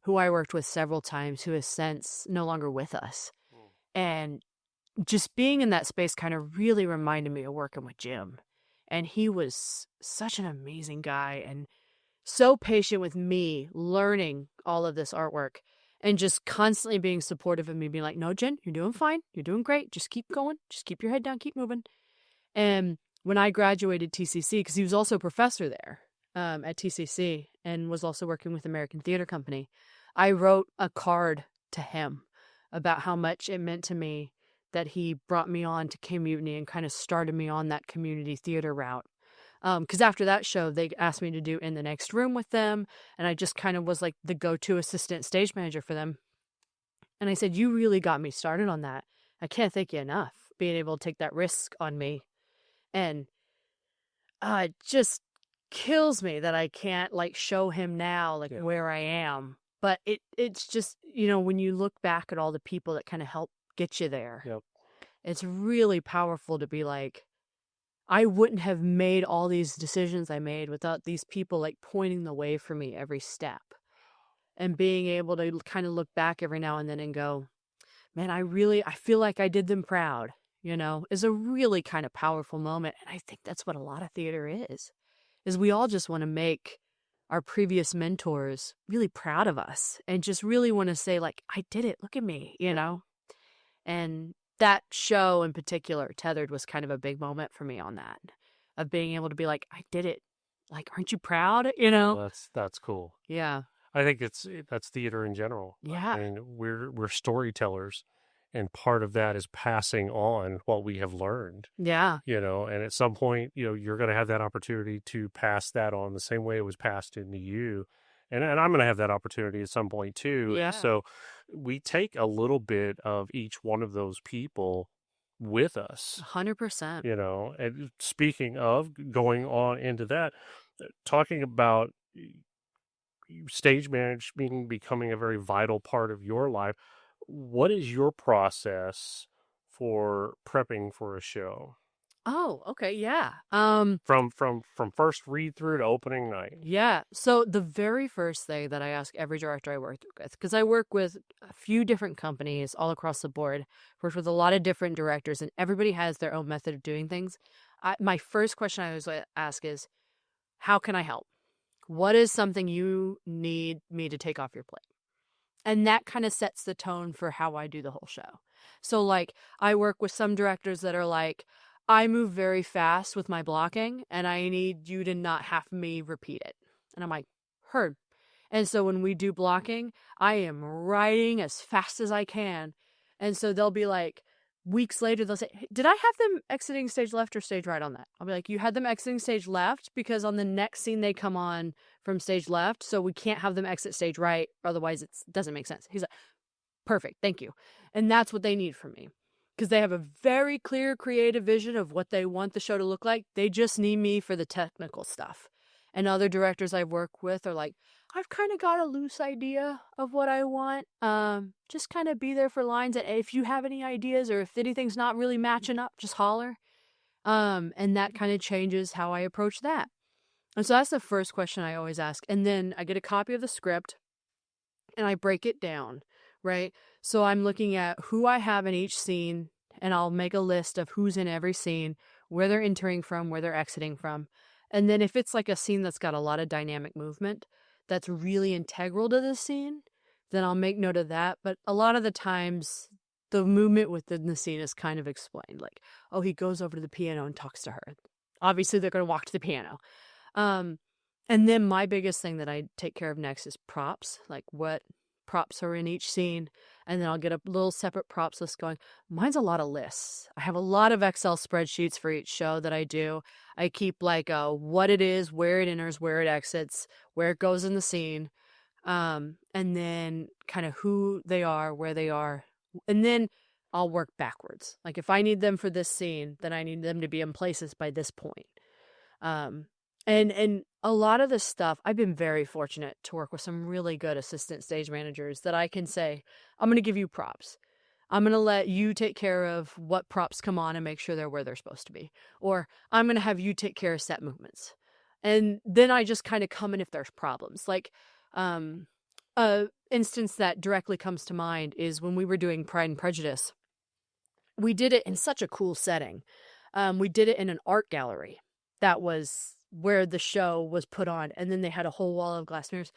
who I worked with several times, who is since no longer with us. And just being in that space kind of really reminded me of working with Jim. And he was such an amazing guy. And so patient with me learning all of this artwork and just constantly being supportive of me, being like, no, Jen, you're doing fine. You're doing great. Just keep going. Just keep your head down. Keep moving. And when I graduated TCC, because he was also a professor there at TCC and was also working with American Theater Company, I wrote a card to him about how much it meant to me that he brought me on to K-Mutiny and kind of started me on that community theater route. Because after that show, they asked me to do In the Next Room with them, and I just kind of was like the go-to assistant stage manager for them. And I said, you really got me started on that. I can't thank you enough, being able to take that risk on me. And it just kills me that I can't like show him now like where I am. But it's just, you know, when you look back at all the people that kind of help get you there, it's really powerful to be like, I wouldn't have made all these decisions I made without these people like pointing the way for me every step, and being able to kind of look back every now and then and go, man, I feel like I did them proud, you know, is a really kind of powerful moment. And I think that's what a lot of theater is we all just want to make our previous mentors really proud of us and just really want to say like, I did it. Look at me, you know? And that show in particular, Tethered, was kind of a big moment for me on that, of being able to be like, I did it. Like, aren't you proud? You know? That's cool. Yeah. I think that's theater in general. Yeah. I mean, we're storytellers, and part of that is passing on what we have learned. Yeah. You know, and at some point, you know, you're going to have that opportunity to pass that on the same way it was passed into you. And I'm going to have that opportunity at some point too. Yeah. So we take a little bit of each one of those people with us. 100%. You know, and speaking of going on into that, talking about stage management becoming a very vital part of your life, what is your process for prepping for a show? Oh, okay. Yeah. From first read through to opening night. Yeah. So the very first thing that I ask every director I work with, because I work with a few different companies all across the board, worked with a lot of different directors, and everybody has their own method of doing things. My first question I always ask is, how can I help? What is something you need me to take off your plate? And that kind of sets the tone for how I do the whole show. So like I work with some directors that are like, I move very fast with my blocking and I need you to not have me repeat it. And I'm like, heard. And so when we do blocking, I am writing as fast as I can. And so they'll be like, weeks later, they'll say, hey, did I have them exiting stage left or stage right on that? I'll be like, you had them exiting stage left because on the next scene they come on from stage left. So we can't have them exit stage right. Otherwise it doesn't make sense. He's like, perfect. Thank you. And that's what they need from me. Because they have a very clear creative vision of what they want the show to look like. They just need me for the technical stuff. And other directors I've worked with are like, I've kind of got a loose idea of what I want. Just kind of be there for lines. And if you have any ideas or if anything's not really matching up, just holler. And that kind of changes how I approach that. And so that's the first question I always ask. And then I get a copy of the script and I break it down, right? So I'm looking at who I have in each scene, and I'll make a list of who's in every scene, where they're entering from, where they're exiting from. And then if it's like a scene that's got a lot of dynamic movement that's really integral to the scene, then I'll make note of that. But a lot of the times, the movement within the scene is kind of explained. Like, oh, he goes over to the piano and talks to her. Obviously, they're going to walk to the piano. And then my biggest thing that I take care of next is props, like what props are in each scene, and then I'll get a little separate props list going. Mine's a lot of lists. I have a lot of Excel spreadsheets for each show that I do. I keep like what it is, where it enters, where it exits, where it goes in the scene, and then kind of who they are, where they are, and then I'll work backwards. Like if I need them for this scene, then I need them to be in places by this point. And a lot of this stuff, I've been very fortunate to work with some really good assistant stage managers that I can say, I'm going to give you props. I'm going to let you take care of what props come on and make sure they're where they're supposed to be. Or I'm going to have you take care of set movements. And then I just kind of come in if there's problems. Like, a instance that directly comes to mind is when we were doing Pride and Prejudice. We did it in such a cool setting. We did it in an art gallery that was where the show was put on. And then they had a whole wall of glass mirrors,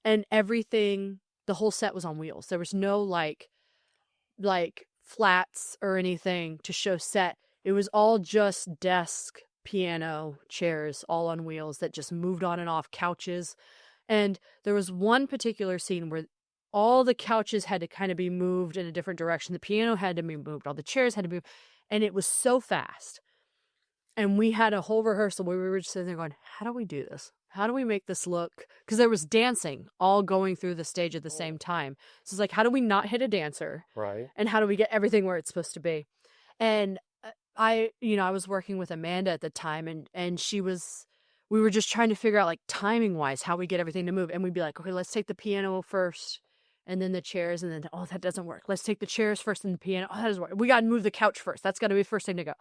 and everything, the whole set was on wheels. There was no like flats or anything to show set. It was all just desk, piano, chairs, all on wheels that just moved on and off, couches. And there was one particular scene where all the couches had to kind of be moved in a different direction. The piano had to be moved, all the chairs had to move, and it was so fast. And we had a whole rehearsal where we were just sitting there going, how do we do this? How do we make this look? Because there was dancing all going through the stage at the same time. So it's like, how do we not hit a dancer? Right. And how do we get everything where it's supposed to be? And I was working with Amanda at the time, and we were just trying to figure out like timing wise how we get everything to move. And we'd be like, okay, let's take the piano first and then the chairs, and then, oh, that doesn't work. Let's take the chairs first and the piano. Oh, that doesn't work. We got to move the couch first. That's got to be the first thing to go.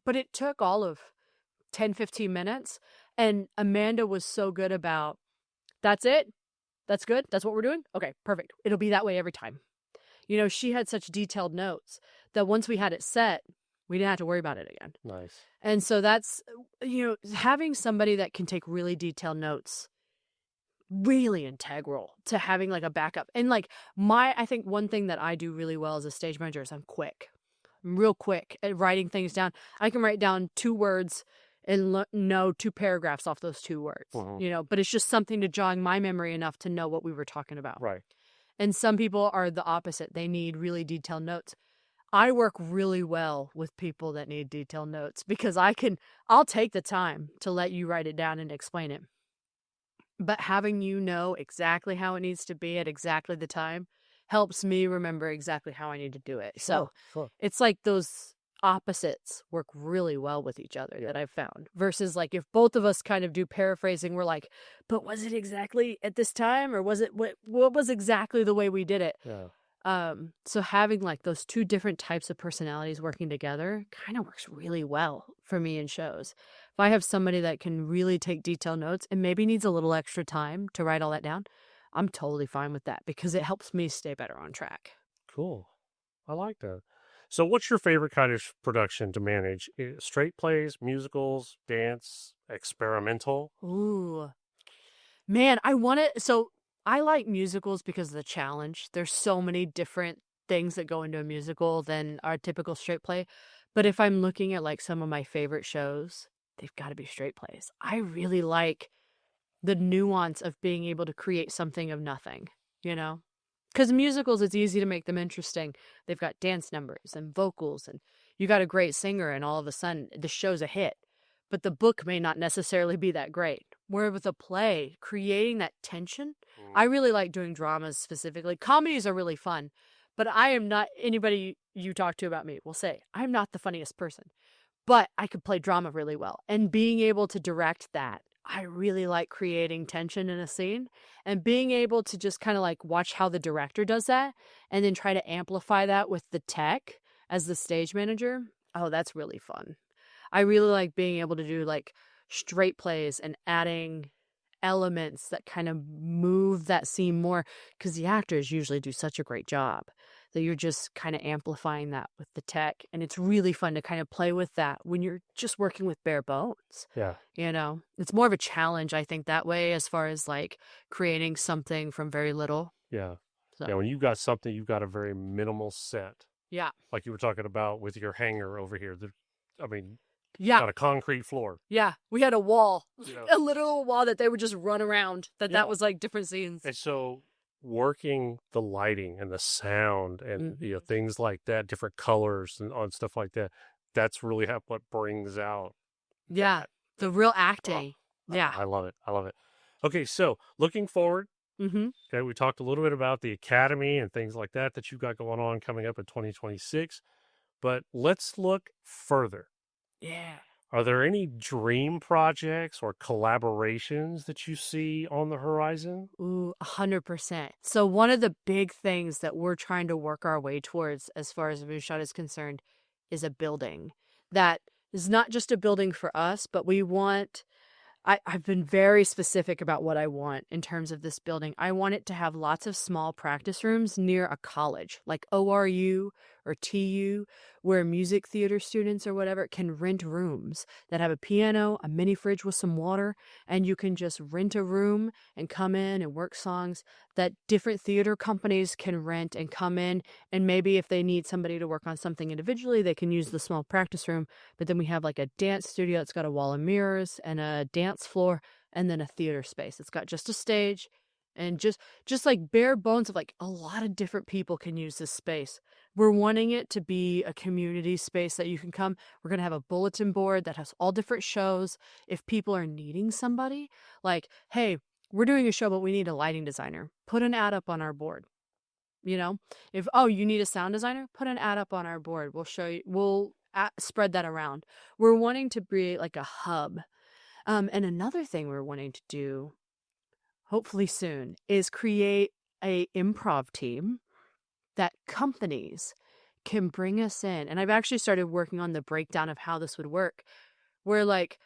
But it took all of 10, 15 minutes. And Amanda was so good about, that's it. That's good. That's what we're doing. Okay, perfect. It'll be that way every time. She had such detailed notes that once we had it set, we didn't have to worry about it again. Nice. And so that's, having somebody that can take really detailed notes, really integral to having like a backup. And like I think one thing that I do really well as a stage manager is I'm quick. I'm real quick at writing things down. I can write down 2 words and know 2 paragraphs off those 2 words, but it's just something to jog my memory enough to know what we were talking about. Right. And some people are the opposite. They need really detailed notes. I work really well with people that need detailed notes because I'll take the time to let you write it down and explain it. But having exactly how it needs to be at exactly the time helps me remember exactly how I need to do it. So Sure. It's like those opposites work really well with each other that I've found, versus like if both of us kind of do paraphrasing, we're like, but was it exactly at this time, or was it what was exactly the way we did it? Yeah. So having like those 2 different types of personalities working together kind of works really well for me in shows. If I have somebody that can really take detailed notes and maybe needs a little extra time to write all that down, I'm totally fine with that because it helps me stay better on track. Cool. I like that. So what's your favorite kind of production to manage? Straight plays, musicals, dance, experimental? Ooh, man, I like musicals because of the challenge. There's so many different things that go into a musical than our typical straight play. But if I'm looking at like some of my favorite shows, they've got to be straight plays. I really like the nuance of being able to create something of nothing, Because musicals, it's easy to make them interesting. They've got dance numbers and vocals, and you got a great singer, and all of a sudden the show's a hit. But the book may not necessarily be that great. Where with a play, creating that tension, I really like doing dramas specifically. Comedies are really fun, but I am not, anybody you talk to about me will say, I'm not the funniest person. But I could play drama really well. And being able to direct that, I really like creating tension in a scene and being able to just kind of like watch how the director does that and then try to amplify that with the tech as the stage manager. Oh, that's really fun. I really like being able to do like straight plays and adding elements that kind of move that scene more, because the actors usually do such a great job that you're just kind of amplifying that with the tech. And it's really fun to kind of play with that when you're just working with bare bones. Yeah. It's more of a challenge, I think, that way, as far as like creating something from very little. Yeah. So. Yeah. When you've got something, you've got a very minimal set. Yeah. Like you were talking about with your hanger over here. Yeah. On a concrete floor. Yeah. We had a wall, a literal wall that they would just run around. That was like different scenes. And so working the lighting and the sound and things like that, different colors and on stuff like that, that's really what brings out. Yeah. The real acting. Yeah. I love it. Okay. So looking forward. Okay. We talked a little bit about the Academy and things like that you've got going on coming up in 2026, but let's look further. Yeah. Are there any dream projects or collaborations that you see on the horizon? Ooh, 100%. So one of the big things that we're trying to work our way towards as far as Moonshot is concerned is a building that is not just a building for us, but we want... I've been very specific about what I want in terms of this building. I want it to have lots of small practice rooms near a college, like ORU or TU, where music theater students or whatever can rent rooms that have a piano, a mini fridge with some water, and you can just rent a room and come in and work songs that different theater companies can rent and come in. And maybe if they need somebody to work on something individually, they can use the small practice room. But then we have like a dance studio that's got a wall of mirrors and a dance floor, and then a theater space. It's got just a stage and just like bare bones of like a lot of different people can use this space. We're wanting it to be a community space that you can come. We're going to have a bulletin board that has all different shows. If people are needing somebody, like, hey, we're doing a show, but we need a lighting designer, put an ad up on our board. You know, if, oh, you need a sound designer, put an ad up on our board. We'll show you, we'll spread that around. We're wanting to create like a hub. And another thing we're wanting to do, hopefully soon, is create a improv team that companies can bring us in. And I've actually started working on the breakdown of how this would work, where like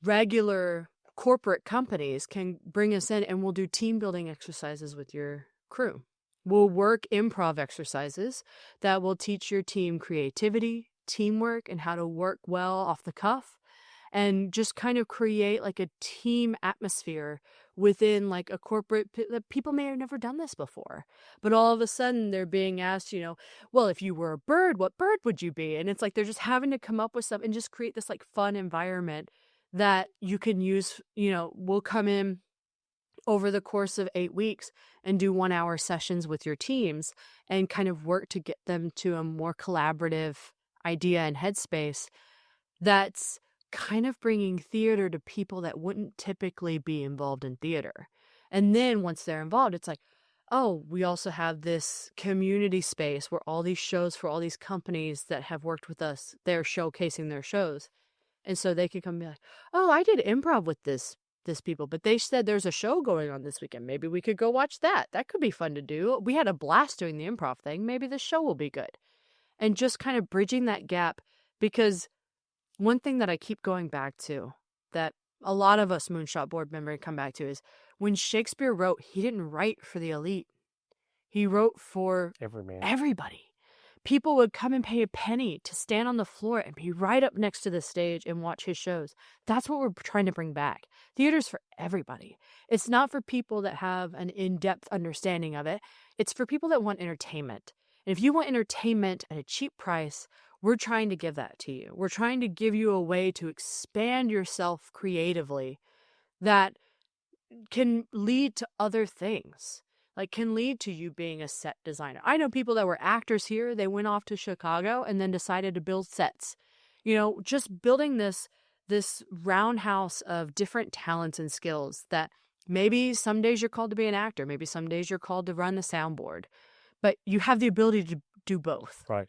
regular corporate companies can bring us in and we'll do team building exercises with your crew. We'll work improv exercises that will teach your team creativity, teamwork, and how to work well off the cuff, and just kind of create like a team atmosphere within like a corporate. People may have never done this before, but all of a sudden they're being asked, you know, well, if you were a bird, what bird would you be? And it's like they're just having to come up with something and just create this like fun environment that you can use. You know, we'll come in over the course of 8 weeks and do 1 hour sessions with your teams and kind of work to get them to a more collaborative idea and headspace that's kind of bringing theater to people that wouldn't typically be involved in theater. And then once they're involved, it's like, oh, we also have this community space where all these shows for all these companies that have worked with us, they're showcasing their shows. And so they can come and be like, oh, I did improv with this people, but they said there's a show going on this weekend. Maybe we could go watch that. That could be fun to do. We had a blast doing the improv thing. Maybe the show will be good. And just kind of bridging that gap, because one thing that I keep going back to that a lot of us Moonshot board members come back to is when Shakespeare wrote, he didn't write for the elite. He wrote for everybody. People would come and pay a penny to stand on the floor and be right up next to the stage and watch his shows. That's what we're trying to bring back. Theater's for everybody. It's not for people that have an in-depth understanding of it. It's for people that want entertainment. And if you want entertainment at a cheap price, we're trying to give that to you. We're trying to give you a way to expand yourself creatively that can lead to other things. Like can lead to you being a set designer. I know people that were actors here. They went off to Chicago and then decided to build sets. You know, just building this roundhouse of different talents and skills that maybe some days you're called to be an actor. Maybe some days you're called to run the soundboard. But you have the ability to do both. Right.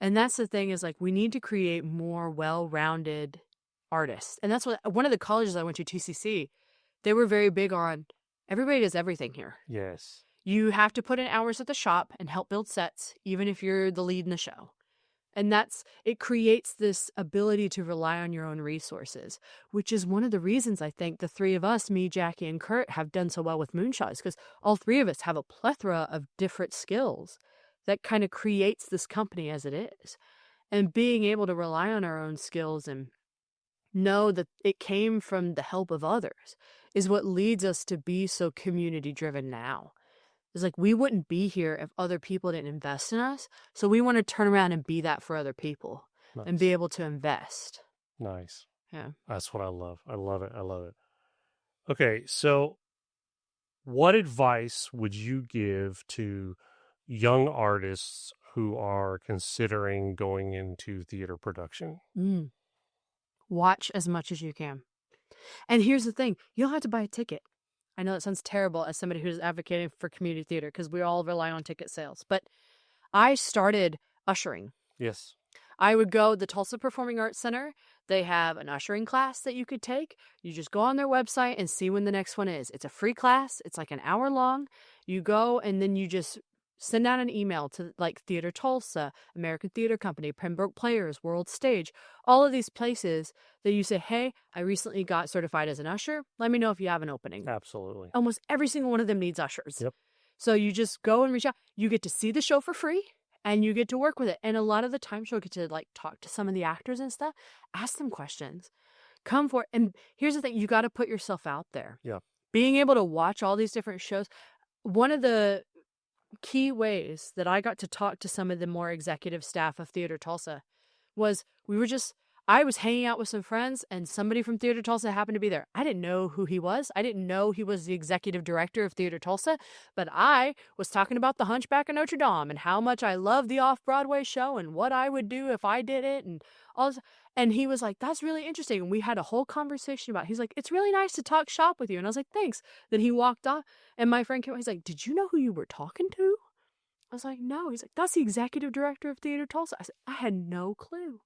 And that's the thing is like we need to create more well-rounded artists. And that's what one of the colleges I went to, TCC, they were very big on everybody does everything here. Yes. You have to put in hours at the shop and help build sets, even if you're the lead in the show. And it creates this ability to rely on your own resources, which is one of the reasons I think the three of us, me, Jackie, and Kurt, have done so well with Moonshot, because all three of us have a plethora of different skills that kind of creates this company as it is. And being able to rely on our own skills and know that it came from the help of others is what leads us to be so community driven now. It's like we wouldn't be here if other people didn't invest in us. So we want to turn around and be that for other people. Nice. And be able to invest. Nice. Yeah. That's what I love. I love it. Okay, so what advice would you give to young artists who are considering going into theater production? Watch as much as you can. And here's the thing. You don't have to buy a ticket. I know that sounds terrible as somebody who's advocating for community theater because we all rely on ticket sales. But I started ushering. Yes. I would go to the Tulsa Performing Arts Center. They have an ushering class that you could take. You just go on their website and see when the next one is. It's a free class. It's like an hour long. You go and then you just send out an email to like Theater Tulsa, American Theater Company, Pembroke Players, World Stage, all of these places that you say, hey, I recently got certified as an usher. Let me know if you have an opening. Absolutely. Almost every single one of them needs ushers. Yep. So you just go and reach out. You get to see the show for free and you get to work with it. And a lot of the times you'll get to like talk to some of the actors and stuff, ask them questions, come for it. And here's the thing, you got to put yourself out there. Yeah. Being able to watch all these different shows. One of the key ways that I got to talk to some of the more executive staff of Theater Tulsa was I was hanging out with some friends and somebody from Theater Tulsa happened to be there. I didn't know who he was. I didn't know he was the executive director of Theater Tulsa, but I was talking about The Hunchback of Notre Dame and how much I love the off-Broadway show and what I would do if I did it and all this. And he was like, that's really interesting. And we had a whole conversation about it. He's like, it's really nice to talk shop with you. And I was like, thanks. Then he walked off and my friend came, he's like, did you know who you were talking to? I was like, no. He's like, that's the executive director of Theater Tulsa. I said, I had no clue.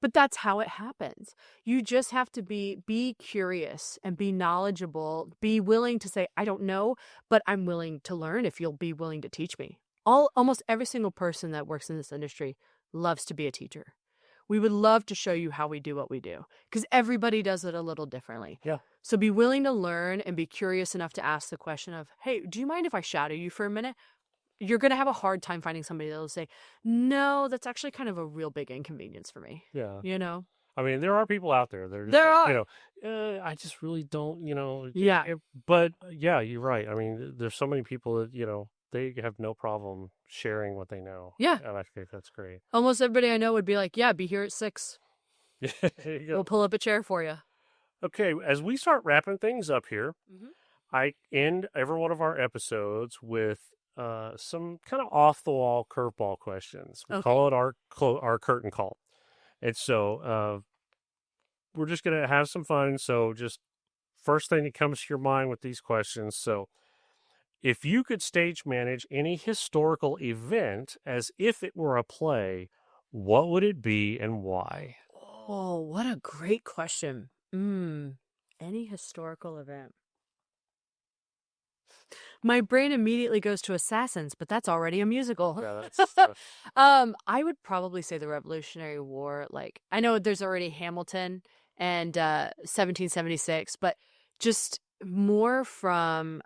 But that's how it happens. You just have to be curious and be knowledgeable, be willing to say, I don't know, but I'm willing to learn if you'll be willing to teach me. Almost every single person that works in this industry loves to be a teacher. We would love to show you how we do what we do because everybody does it a little differently. Yeah. So be willing to learn and be curious enough to ask the question of, hey, do you mind if I shadow you for a minute? You're going to have a hard time finding somebody that will say, no, that's actually kind of a real big inconvenience for me. Yeah. You know? I mean, there are people out there. There are. You know, I just really don't, you know. Yeah. But yeah, you're right. I mean, there's so many people that, you know, they have no problem sharing what they know. Yeah. And I think that's great. Almost everybody I know would be like, yeah, be here at 6. Yeah. We'll pull up a chair for you. Okay. As we start wrapping things up here, Mm-hmm. I end every one of our episodes with some kind of off-the-wall curveball questions. We call it our curtain call. And so we're just going to have some fun. So just first thing that comes to your mind with these questions. So if you could stage manage any historical event as if it were a play, what would it be and why? Oh, what a great question. Any historical event. My brain immediately goes to Assassins, but that's already a musical. Yeah, that's I would probably say the Revolutionary War. Like, I know there's already Hamilton and 1776, but just more from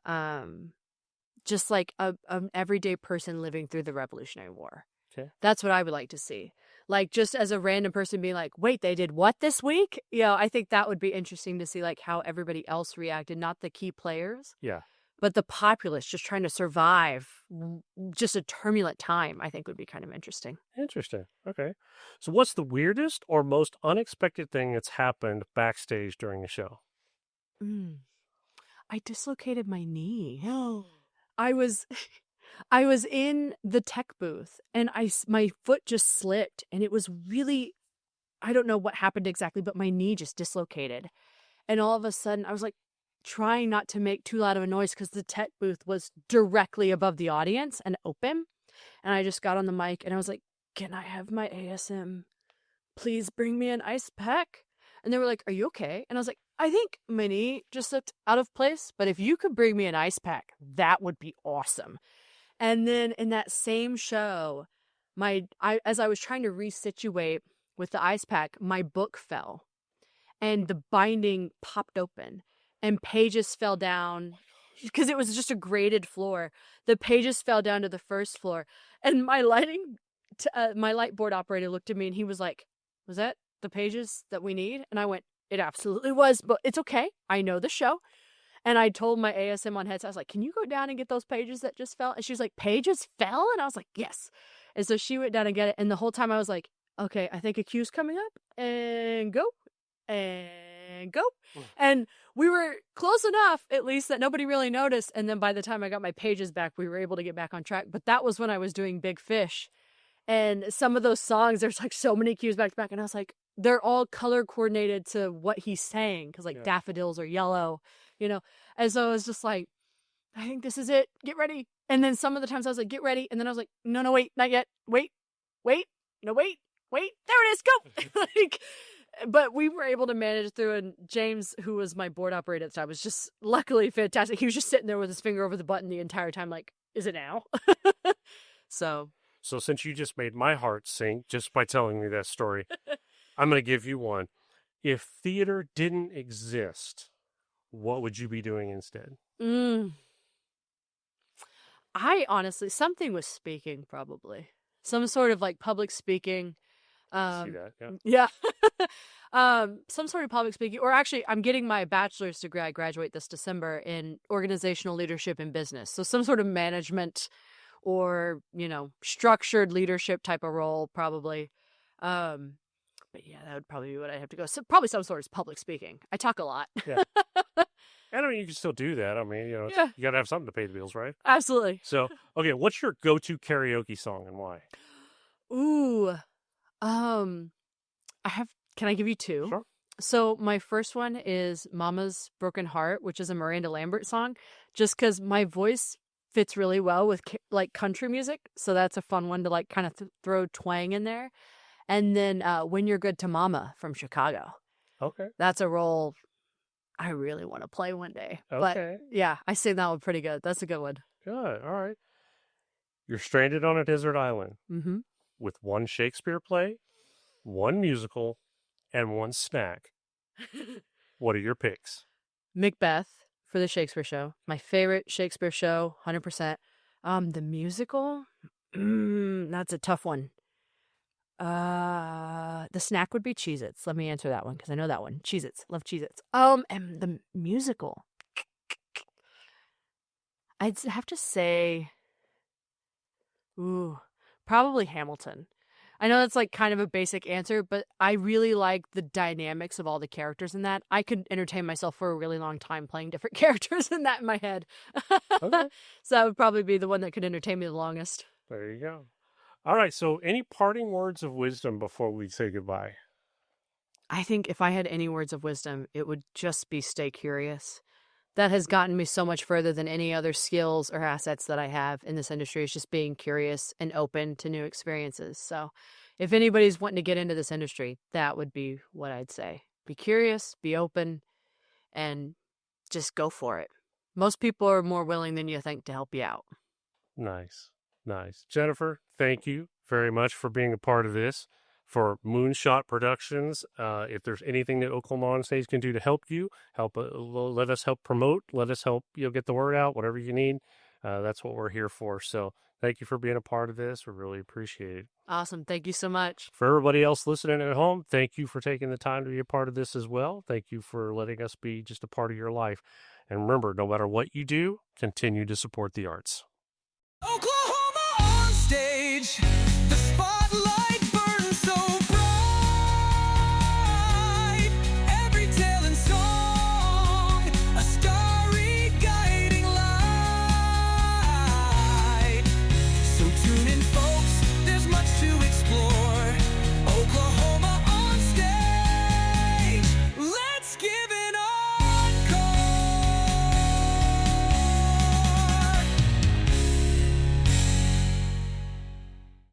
just like an everyday person living through the Revolutionary War. Okay. That's what I would like to see. Like, just as a random person being like, wait, they did what this week? You know, I think that would be interesting to see, like, how everybody else reacted, not the key players. Yeah. But the populace just trying to survive just a turbulent time, I think would be kind of interesting. Interesting. Okay. So what's the weirdest or most unexpected thing that's happened backstage during the show? I dislocated my knee. I was in the tech booth and my foot just slipped and it was really, I don't know what happened exactly, but my knee just dislocated. And all of a sudden I was like, trying not to make too loud of a noise because the tech booth was directly above the audience and open. And I just got on the mic and I was like, can I have my ASM? Please bring me an ice pack. And they were like, are you okay? And I was like, I think my knee just slipped out of place, but if you could bring me an ice pack, that would be awesome. And then in that same show, as I was trying to resituate with the ice pack, my book fell and the binding popped open. And pages fell down because it was just a graded floor. The pages fell down to the first floor. And my my light board operator looked at me and he was like, was that the pages that we need? And I went, it absolutely was, but it's okay. I know the show. And I told my ASM on headset, I was like, can you go down and get those pages that just fell? And she was like, pages fell? And I was like, yes. And so she went down and get it. And the whole time I was like, okay, I think a cue's coming up and go. And go. And we were close enough, at least, that nobody really noticed. And then by the time I got my pages back, we were able to get back on track. But that was when I was doing Big Fish. And some of those songs, there's like so many cues back to back. And I was like, they're all color coordinated to what he's saying. Because like daffodils are yellow, you know. And so I was just like, I think this is it. Get ready. And then some of the times I was like, get ready. And then I was like, no, wait, not yet. Wait. No, wait. There it is. Go. Like, but we were able to manage through, and James, who was my board operator at the time, was just luckily fantastic. He was just sitting there with his finger over the button the entire time, like, is it now? So since you just made my heart sink just by telling me that story, I'm going to give you one. If theater didn't exist, what would you be doing instead? I honestly, something with speaking, probably. some sort of like public speaking. See that? Yeah. Some sort of public speaking, or actually I'm getting my bachelor's degree. I graduate this December in organizational leadership and business. So some sort of management or, structured leadership type of role probably. But yeah, that would probably be what I'd have to go. So probably some sort of public speaking. I talk a lot. Yeah. And I mean, you can still do that. I mean, Yeah. you got to have something to pay the bills, right? Absolutely. So, okay, what's your go-to karaoke song and why? Ooh. Can I give you two? Sure. So my first one is Mama's Broken Heart, which is a Miranda Lambert song, just because my voice fits really well with like country music. So that's a fun one to like kind of throw twang in there. And then When You're Good to Mama from Chicago. Okay. That's a role I really want to play one day. Okay. But yeah, I sing that one pretty good. That's a good one. Good. All right. You're stranded on a desert island Mm-hmm. with one Shakespeare play, one musical, and one snack. What are your picks? Macbeth for the Shakespeare show. My favorite Shakespeare show, 100%. The musical? That's a tough one. The snack would be Cheez-Its. Let me answer that one because I know that one. Cheez-Its. Love Cheez-Its. And the musical. I'd have to say, probably Hamilton. I know that's like kind of a basic answer, but I really like the dynamics of all the characters in that. I could entertain myself for a really long time playing different characters in that in my head. Okay. So that would probably be the one that could entertain me the longest. There you go. All right. So, any parting words of wisdom before we say goodbye? I think if I had any words of wisdom, it would just be stay curious. That has gotten me so much further than any other skills or assets that I have in this industry. Is just being curious and open to new experiences. So if anybody's wanting to get into this industry, that would be what I'd say. Be curious, be open, and just go for it. Most people are more willing than you think to help you out. Nice. Jennifer, thank you very much for being a part of this. For Moonshot Productions, if there's anything that Oklahoma On Stage can do to help you, let us help promote, let us help get the word out, whatever you need. That's what we're here for. So thank you for being a part of this. We really appreciate it. Awesome. Thank you so much. For everybody else listening at home, thank you for taking the time to be a part of this as well. Thank you for letting us be just a part of your life. And remember, no matter what you do, continue to support the arts. Oklahoma On Stage, the spotlight.